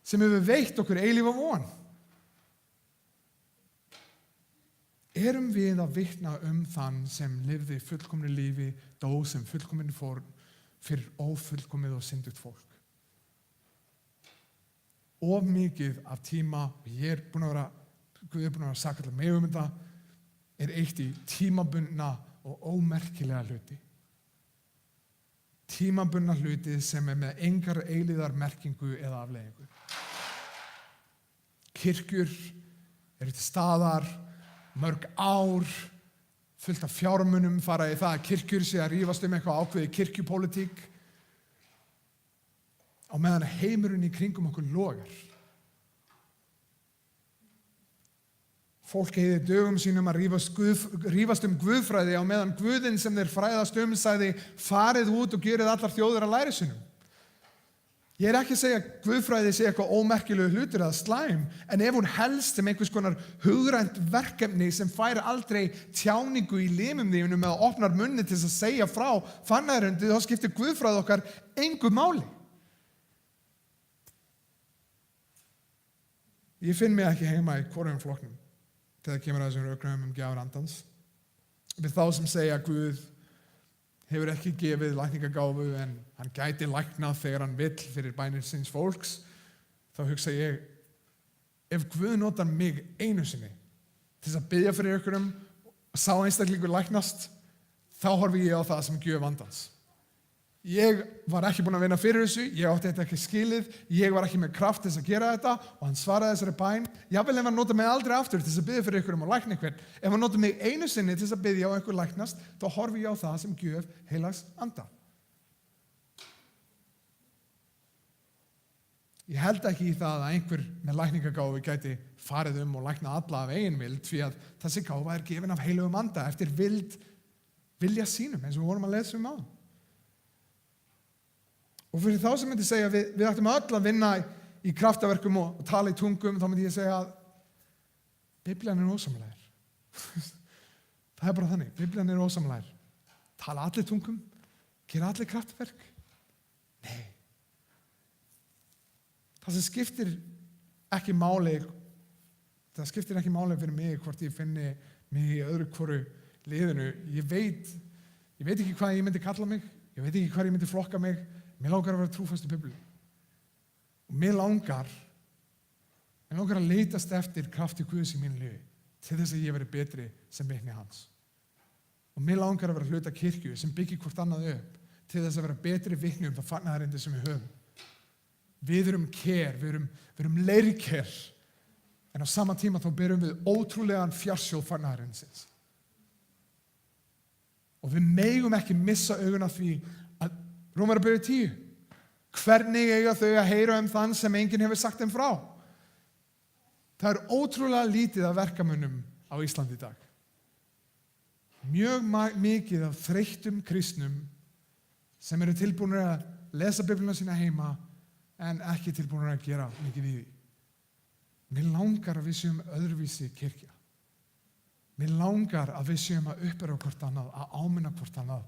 sem hefur veitt okkur eilífa von. Erum við að vitna þann sem lifði fullkomnu lífi, dó sem fullkominn fórn fyrir ófullkomið og syndugt fólk. Of mikið af tíma, Guð er búin að vera sagt allar mig þetta, eitt í tímabundna og ómerkilega hluti. Tímabundna hluti sem með engar eilíðar merkingu eða afleiðingu. Kirkjur eru til staðar, mörg ár, fullt af fjármunum fara í það að kirkjur sé að rífast eitthvað ákveði kirkjupólitík á meðan heimurinn í kringum okkur logar. Fólk eyðir dögum sínum að rífast guðfræði á meðan Guðinn sem þeir fræðast sagði farið út og gerið allar þjóðir að lærisveinum. Ég ekki að segja að guðfræði sé eitthvað ómerkilegu hlutur eða slæm, en ef hún helst sem einhvers konar hugrænt verkefni sem fær aldrei tjáningu í limum þínum eða opnar munni til þess að segja frá fannærundi, þá skiptir guðfræði okkar engu máli. Ég finn mig ekki heima í hvorum flokknum þegar kemur að þessum rökræðum gjafir andans. Við þá sem segja að Guð hefur ekki gefið lækningagáfu en hann gæti læknað þegar hann vill fyrir bænir síns fólks, þá hugsa ég, ef Guð notar mig einu sinni til þess að biðja fyrir ykkurum og sá einstaklingur læknast, þá horfi ég á það sem gjöf andans. Ég var ekki búin að vinna fyrir þessu, ég átti þetta ekki skilið, ég var ekki með kraft til þess að gera þetta og hann svaraði þessari bæn. Jafnvel ef hann notar mig aldrei aftur til þess að biðja fyrir ykkur og lækna ykkur. Ef hann notar mig einu sinni til þess að biðja og ykkur læknast, þá horfi ég á það sem gjöf heilags anda. Ég held ekki í það að einhver með lækningagáfu gæti farið og lækna alla af eigin vild, því að þessi gáfa gefin af heilugum anda eftir vilja sínum, eins og við vorum að lesa áðan. Og fyrir þá sem myndi segja að við ættum öll að vinna í kraftaverkum og tala í tungum, þá myndi ég segja að Biblían ósamlegar. Það bara þannig, Biblían ósamlegar. Tala allir tungum, gera allir kraftaverk? Nei. Það sem skiptir ekki máli fyrir mig hvort ég finni mig í öðru hvoru liðinu. Ég veit ekki hvað ég myndi kalla mig, ég veit ekki hvað ég myndi flokka mig. Mér langar að vera trúfast í Biblíu. Og mér langar að leitast eftir krafti Guðs í mínu lífi til þess að ég veri betri sem vitni hans. Og mér langar að vera hluta kirkju sem byggir hvort annað upp til þess að vera betri vitni það fagnaðarindi sem við höfum. Við erum við erum leirker, en á sama tíma þá berum við ótrúlegan fjársjóð fagnaðarindsins. Og við megum ekki missa augun af því að Rómarbréfið 10. Hvernig eiga þau að heyra þann sem enginn hefur sagt þeim frá? Það ótrúlega lítið af verkamönnum á Íslandi í dag. Mjög mikið af þreyttum kristnum sem eru tilbúnir að lesa Biblíuna sína heima en ekki tilbúnir að gera mikið í því. Mér langar að við séum öðruvísi kirkja. Mér langar að við séum að uppera hvort annað, að áminna hvort annað,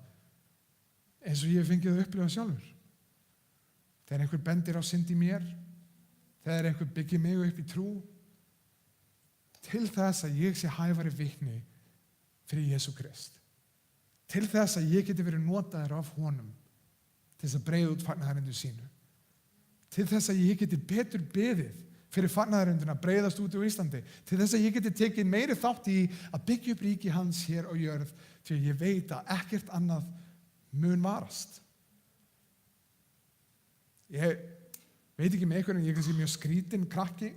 eins og ég hef fengið að upplifa sjálfur. Þegar einhver bendir á synd í mér, þegar einhver byggir mig upp í trú, til þess að ég sé hæfari vitni fyrir Jesú Krist. Til þess að ég geti verið notaður af honum til þess að breiða út fagnaðarindu sínu. Til þess að ég geti betur beðið fyrir fagnaðarinduna að breiðast út á Íslandi. Til þess að ég geti tekið meiri þátt í að byggja upp ríki hans hér á jörð, því að ég veit að ekkert annað mun varast. Ég veit ekki með einhverjum, ég er kannski mjög skrítinn krakki.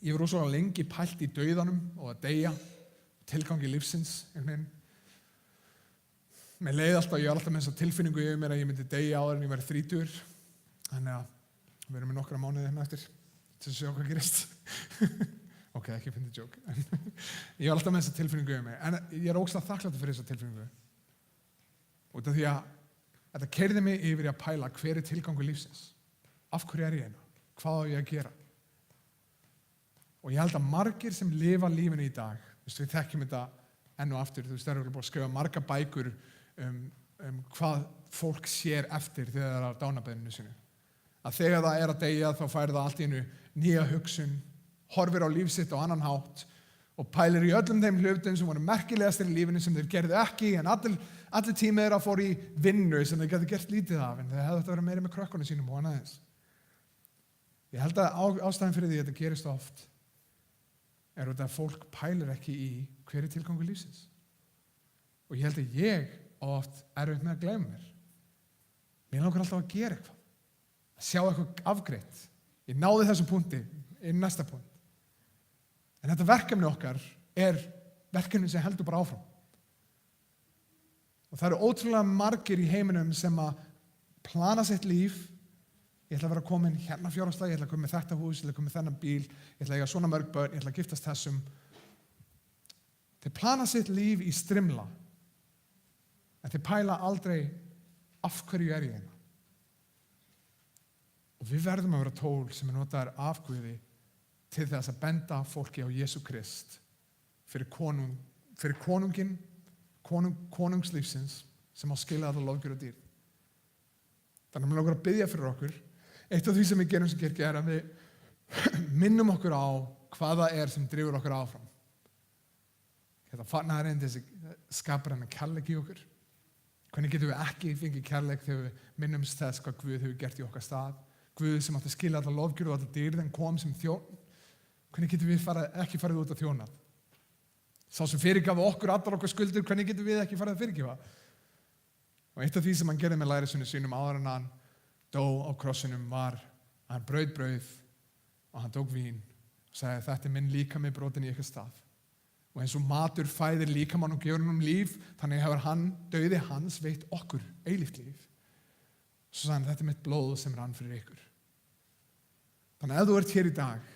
Ég var rosalega lengi pælt í dauðanum og að deyja, tilgangi lífsins. Mér leið alltaf, ég var alltaf með þessa tilfinningu yfir mér að ég myndi deyja áður en ég væri 30. Þannig að við erum með nokkra mánuði hérna eftir til að sjá hvað gerist. Ok, ekki fyndið joke. Ég var alltaf með þessa tilfinningu yfir mig. En ég er ógeðslega þakklátur fyrir þessa tilfinningu. Út af því að þetta keyrði mig yfir í að pæla hver er tilgangur lífsins. Af hverju er ég hérna? Hvað á ég að gera? Og ég held að margir sem lifa lífinu í dag, við þekkjum þetta enn og aftur, það er búin að skrifa marga bækur hvað fólk sér eftir þegar það er á dánabeðinu sinu. Að þegar það er að deyja þá fær það allt í einu nýja hugsun, horfir á líf sitt á annan hátt og pælir í öllum þeim hlutum sem voru merkilegastir í lífinu sem þeir gerðu ekki, en allir tímið þeirra fór í vinnu sem þeir gætu gert lítið af, en þeir hefðu þetta að vera meira með krökkunum sínum og annað þess. Ég held að ástæðan fyrir því að þetta gerist oft er að fólk pælir ekki í hver er tilgangur lífsins. Og ég held að ég oft erfitt með að gleyma mér. Mér langar alltaf að gera eitthvað. Að sjá eitthvað afgreitt. Ég náði þessum punkti, næsta punkt. En þetta verkefni okkar er verkefni sem heldur bara áfram. Og það eru ótrúlega margir í heiminum sem að plana sitt líf. Ég ætla að vera komin hérna fjárhagslega, ég ætla að koma með þetta hús, ég ætla að koma með þennan bíl, ég ætla að eiga svona mörg börn, ég ætla að giftast þessum. Þeir plana sitt líf í strimla, en þeir pæla aldrei af hverju er ég hérna. Og við verðum að vera tól sem er notaðar af Guði til þess að benda fólki á Jesú Krist fyrir konunginn, konungslífsins sem á skilja alla lofgjör og dýrð. Þannig að mér langar að biðja fyrir okkur. Eitt af því sem við gerum sem kirkja er að við minnum okkur á hvað það er sem drifur okkur áfram. Þetta fagnaðarinn, þessi skapar hennar kærleik í okkur. Hvernig getum við ekki fengið kærleik þegar við minnumst þess hvað Guð hefur gert í okkar stað? Guð sem átti að skilja alla lofgjörð og alla dýrð en kom sem þjón. Hvernig getum við ekki farið út á þjónað? Sá sem fyrirgaf okkur allar okkar skuldir, hvernig getum við ekki farið að fyrirgefa? Og eitt af því sem hann gerði með lærisveinum sínum áður en hann dó á krossinum var að hann braut brauð og hann tók vín og sagði þetta er minn líkami brotinn í ykkar stað. Og eins og matur fæðir líkamann og gefur honum líf, þannig hefur hann, dauði hans, veitt okkur eilíft líf. Svo sagði hann þetta er mitt blóð sem rann fyrir ykkur. Þannig að ef þú ert hér í dag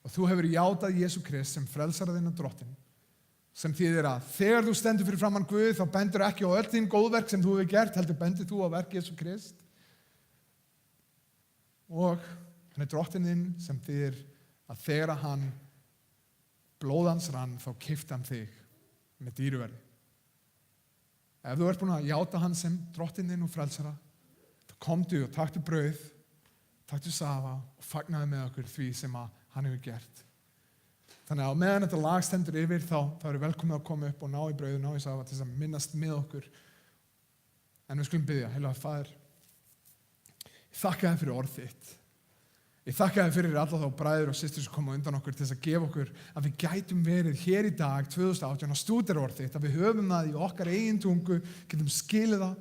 og þú hefur játað Jesú Krist sem frelsaraðinn og drottinn, sem þýðir að þegar þú stendur fyrir framan Guð þá bendur ekki á öll þín góðverk sem þú hefur gert, heldur bendur þú á verk Jesú Krist. Og hann er drottinn þinn sem þýðir að þegar hann blóðans rann þá keypti hann þig með dýru verði. Ef þú ert búin að játa hann sem drottinn þinn og frelsara, þá komdu og taktu brauð, taktu safa og fagnaðu með okkur því sem að hann hefur gert. Þannig að meðan þetta lag stendur yfir þá eru velkomið að koma upp og ná í brauðu, ná í safa til þess að minnast með okkur. En við skulum biðja, heilagur Faðir, ég þakka þér fyrir orð þitt. Ég þakka þér fyrir alla þá bræður og systur sem koma undan okkur til þess að gefa okkur að við gætum verið hér í dag 2018 að stúdera orð þitt, að við höfum það í okkar eigin tungu, getum skilið það.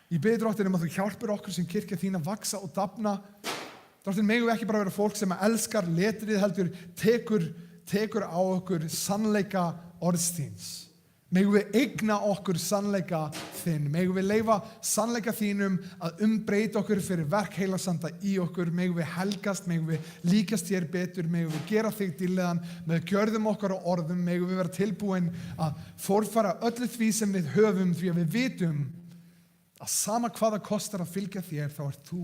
Ég bið Drottinn að þú hjálpir okkur sem kirkja þín að vaxa og dafna. Drottinn, megum við ekki bara vera fólk sem elskar letrið heldur tekur á okkur sannleika orðs þíns. Megum við eigna okkur sannleika þinn. Megum við leyfa sannleika þínum að umbreyta okkur fyrir verk heilagsanda í okkur. Megum við helgast, megum við líkast þér betur, megum við gera þig dýrlegan með gjörðum okkar og orðum. Megum við vera tilbúin að forfara öllu því sem við höfum því að við vitum að sama hvað það kostar að fylgja þér þá ert þú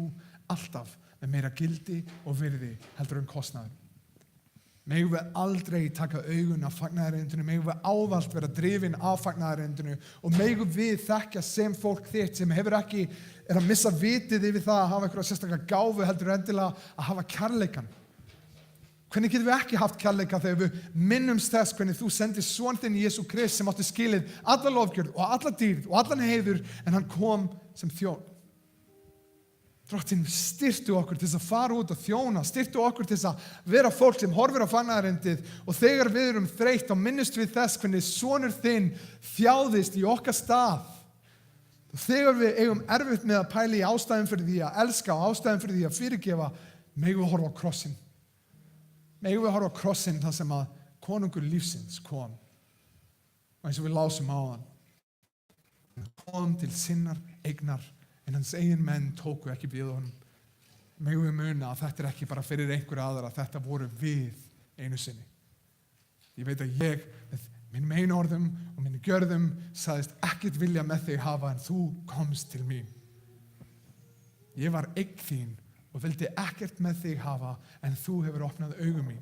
alltaf með meira gildi og virði heldur en kostnaður. Megum við aldrei taka augun af fagnaðarerindinu, megum við ávallt vera drifin af fagnaðarerindinu og megum við þekkja sem fólk þitt sem hefur ekki, að missa vitið yfir það að hafa eitthvað sérstaklega gáfu heldur endilega að hafa kærleikan. Hvernig getum við ekki haft kærleika þegar við minnumst þess hvernig þú sendir son þinn Jesú Krist sem átti skilið alla lofgjörð og alla dýrð og allan heiður en hann kom sem þjón. Drottinn, styrktu okkur til þess að fara út og þjóna, styrktu okkur til þess að vera fólk sem horfir á fagnaðarerindið og þegar við erum þreytt þá minnumst við þess hvernig sonur þinn þjáðist í okkar stað. Og þegar við eigum erfitt með að pæla í ástæðum fyrir því að elska og ástæðum fyrir því að fyrirgefa, megum við horfa á krossinn. Megum við horfa á krossinn þar sem að konungur lífsins kom. Og eins og við lásum á hann. Hann kom til sinnar eignar en hans eigin menn tóku ekki við honum. Megum við muna að þetta ekki bara fyrir einhverja aðra, þetta voru við einu sinni. Ég veit að ég, með mínum einu orðum og mínum gjörðum, sagðist ekkert vilja með þig hafa en þú komst til mín. Ég var eign þín og vildi ekkert með þig hafa en þú hefur opnað augu mín.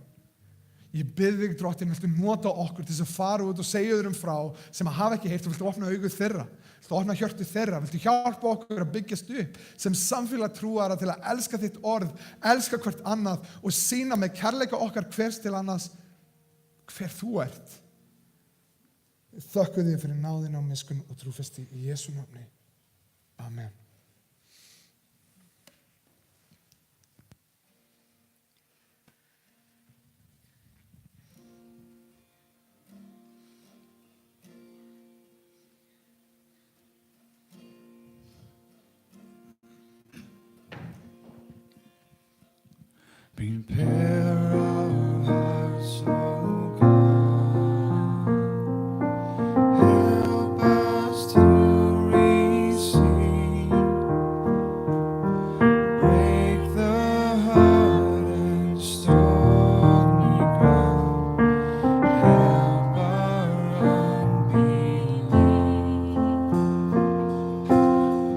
Ég bið þig, Drottinn, viltu nota okkur til þess að fara út og segja öðrum frá sem að hafa ekki heyrt og viltu opna augu þeirra. Viltu opna hjörtu þeirra, viltu hjálpa okkur að byggjast upp sem samfélag trúara til að elska þitt orð, elska hvert annað og sýna með kærleika okkar hvers til annars hver þú ert. Þökkum þig fyrir náðina og miskunn og trúfesti í Jesú nafni. Amen.
Prepare our hearts, oh God. Help us to receive. Break the heart and stormy ground. Help our unbelief.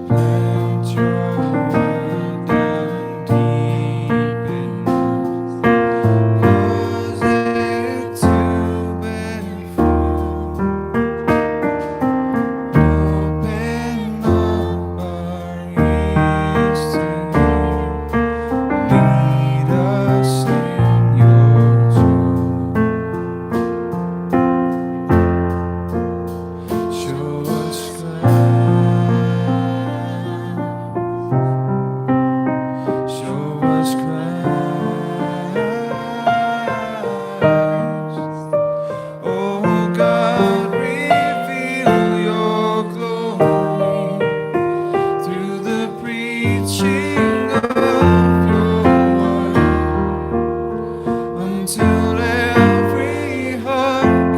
Plant your word down deep in us. Cause it to bear fruit. Open up our ears to hear. Lead us in your truth. Show us Christ. Show us Christ. Oh God, reveal your glory through the preaching of your word, until every heart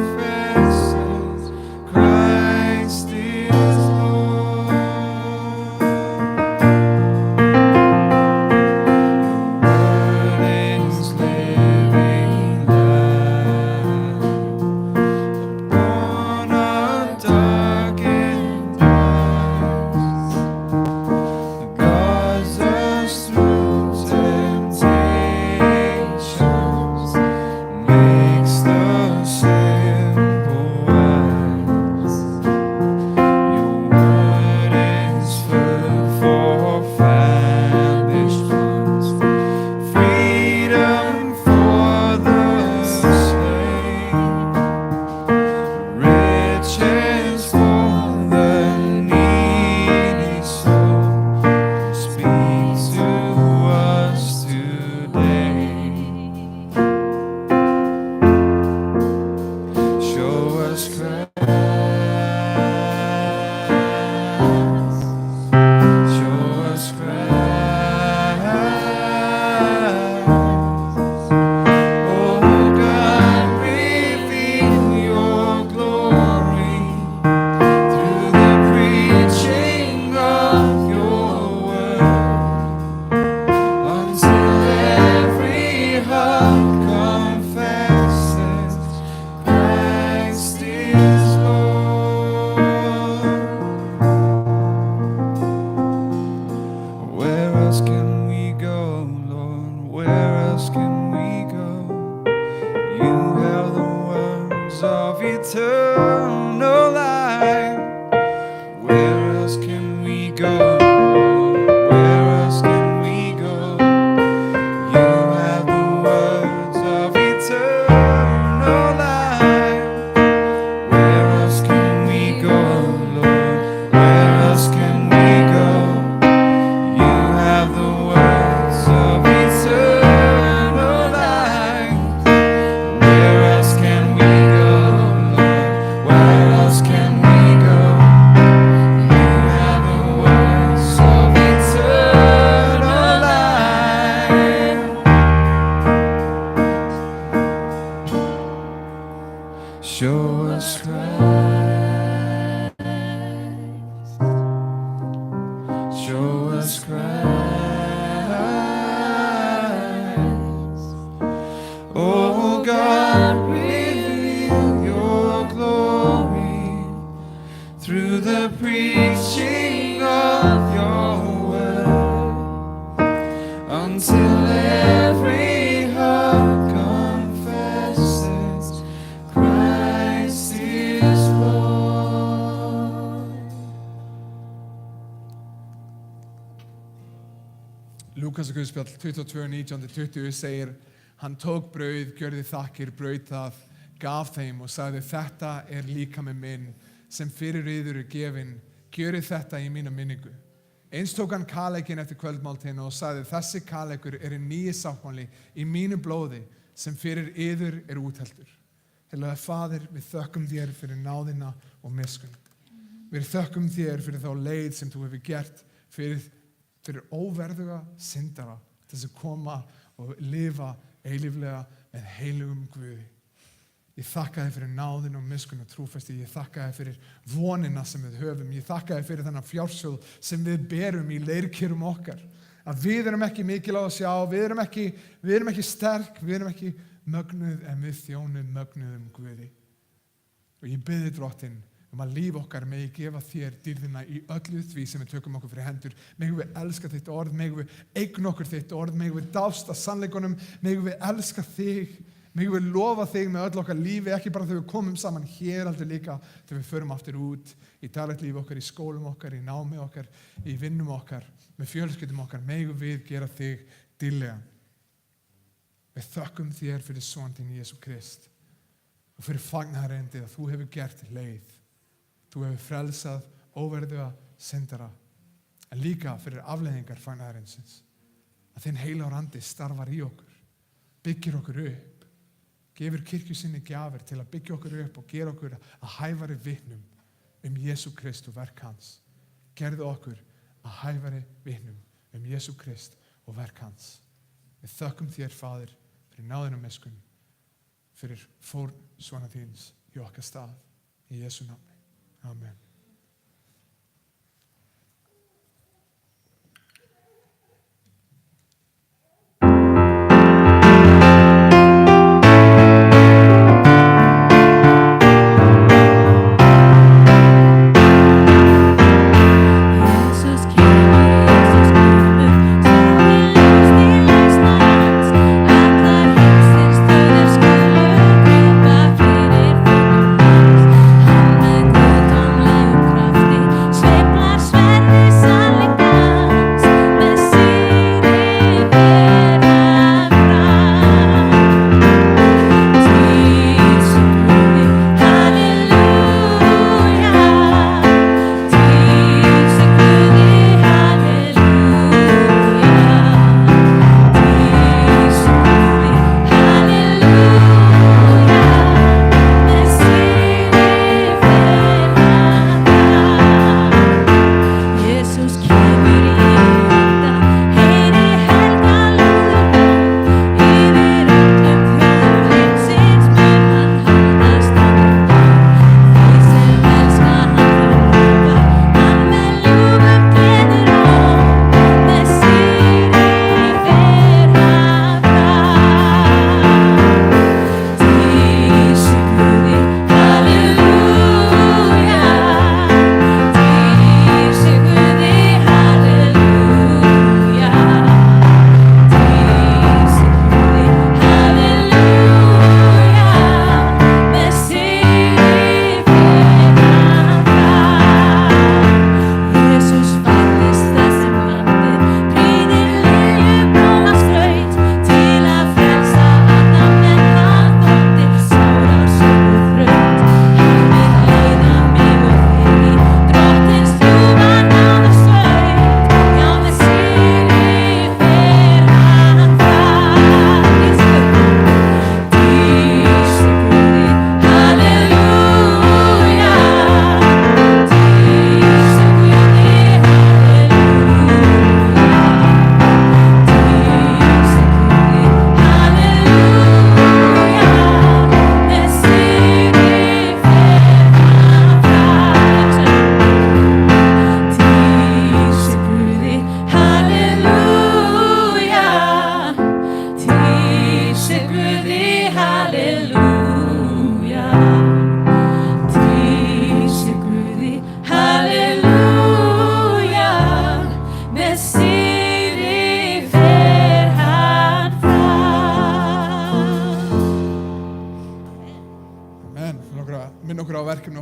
confesses Christ is Lord. Word is living light upon our darkened eyes. Guides us through temptations, makes the simple wise. Your word is food for famished ones, freedom for the slave, riches for the needy soul. Speak to us today. Show us Christ. Show us Christ. Oh God, reveal your glory through the preaching of your word, until every heart confesses Christ is Lord. Where else can we go, Lord? Where else can we go? eternal life. Where else can we go? Where else can we go? You have the words of eternal life. Where else can we go, Lord? Where else can we go? You have the words of eternal life. Where else can we go, Lord? Where else can we go? You have the words of eternal life. Show us Christ. Show us Christ. Oh God, reveal your glory through the preaching of your word, until every heart confesses Christ is Lord.
Lúkas Guðspjall 22:19-20 segir, hann tók brauð, gjörði þakkir, braut það, gaf þeim og sagði, þetta líkami minn sem fyrir yður gefinn, gjörið þetta í mína minningu. Eins tók hann kaleikin eftir kvöldmáltíðina og sagði, þessi kaleikur nýi sáttmáli í mínu blóði sem fyrir yður útheldur. Heilaga Faðir, við þökkum þér fyrir náðina og miskunn. Við þökkum þér fyrir þá leið sem þú hefur gert fyrir óverðuga syndara til þess að koma og lifa eilíflega með heilugum Guði. Ég þakka þér fyrir náðin og miskunn og trúfesti. Ég þakka þér fyrir vonina sem við höfum. Ég þakka þér fyrir þennan fjársjóð sem við berum í leirkjörum okkar. Að við erum ekki mikil á að sjá, við erum ekki sterk, við erum ekki mögnuð, en við þjónum mögnuðum Guði. Og ég biði Drottinn að líf okkar megi gefa þér dýrðina í öllu því sem við tökum okkur fyrir hendur. Megum við elska þitt orð, megum við eigna okkur þitt orð, megum við dást að sannleikunum, megum við elska þig, megum við lofa þig með öll okkar lífi, ekki bara þegar við komum saman hér, heldur líka þegar við förum aftur út í daglegt líf okkar, í skólum okkar, í námi okkar, í vinnum okkar, með fjölskyldum okkar, megum við gera þig dýrlega. Við þökkum þér fyrir son þinn Jesú Krist og fyrir fagnaðarendið að þú hefur gert leið. Þú hefur frelsað óverðuga syndara, en líka fyrir afleiðingar fagnaðarendsins. Að þinn heilagur andi starfar í okkur, byggir okkur upp, gefur kirkju sinni gjafir til að byggja okkur upp og gera okkur að hæfari vitnum Jesú Krist og verk hans. Gerðu okkur að hæfari vitnum Jesú Krist og verk hans. Við þökkum þér, Faðir, fyrir náðina og miskunn, fyrir fórn svona þíns í okkar stað, í Jesú nafni. Amen.
Hann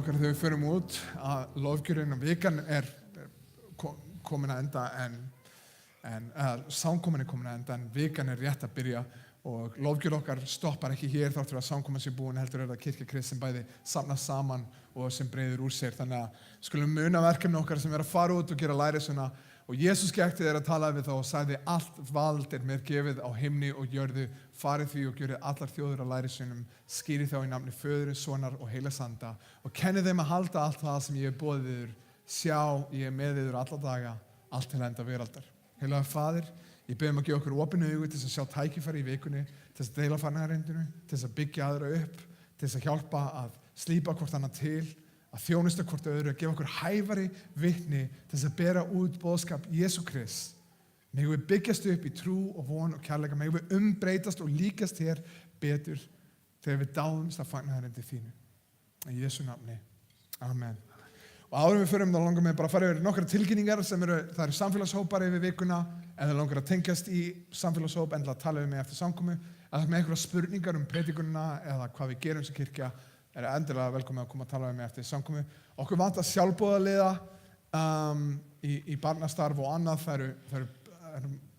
okkar þegar við förum út að lofgjörinn og vikan er komin að enda en samkomin er komin að enda en vikan er rétt að byrja og lofgjörn okkar stoppar ekki hér þáttur að samkomin sé búin heldur er það kirkja Krists sem bæði safna saman og sem breiður úr sér þannig að skulum muna verkefni okkar sem er að fara út og gera lærisveina og Jesús gekk þegar að tala við þá og sagði allt vald er mér gefið á himni og jörðu farið því og gjörið allar þjóðir á lærisveinum skýrið þá í nafni Föður, Sonar og Heilags Anda og kennið þeim að halda allt það sem ég hef boðið yður sjá ég er með yður alla daga allt til enda veraldar. Heilagur Faðir, ég bið að gefa okkur opinu augu til að sjá tækifæri í vikunni, til að deila fagnaðarerindinu, til að byggja aðra upp, til að hjálpa að slípa hvort annað til, að þjónusta hvort öðru, að gefa okkur hæfari vitni til að bera út boðskap Jesú Krist. Megum við byggjast upp í trú og von og kærleika, megum við umbreytast og líkast hér betur þegar við dáumst að fagnaðarendi þínu. Í Jesú nafni. Amen. Og áður við förum þá langar mig bara að fara yfir nokkra tilkynningar sem það eru samfélagshópar yfir vikuna eða langar að tengjast í samfélagshóp endilega tala við mig eftir samkomu eða með einhverja spurningar predikunina eða hvað við gerum sem kirkja er endilega velkomin að koma að tala við mig eftir samkomu. Okkur vantar sjálfboðaliða í barnastarf og annað það eru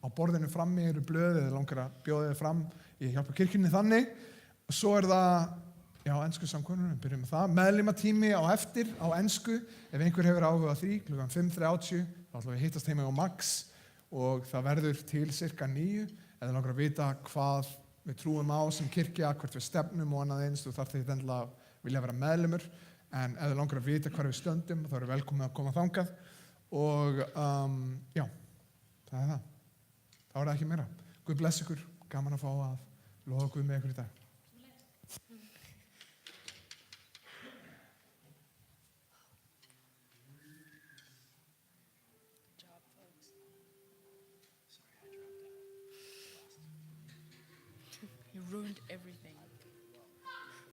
á borðinu frammi eru blöð eða langar að bjóða þið fram ég hjálpa kirkjunni þannig og svo er það já, ensku samkonur, við byrjum með það. Meðlimatími á eftir, á ensku. Ef einhver hefur áhuga á því, klukkan 5:30, þá ætlum við að hittast heima á Max og það verður til cirka 9. Eða langar að vita hvað við trúum á sem kirkja, hvert við stefnum og annað eins, þú þarf því endilega að vilja vera meðlimur. En ef þið langar að vita hvar við stöndum, þá eru velkomin að koma þangað. Og já, það er það. Þá er það ekki meira. Guð bless ykkur, gaman að fá að lofa Guð með ykkur í dag.
You ruined everything.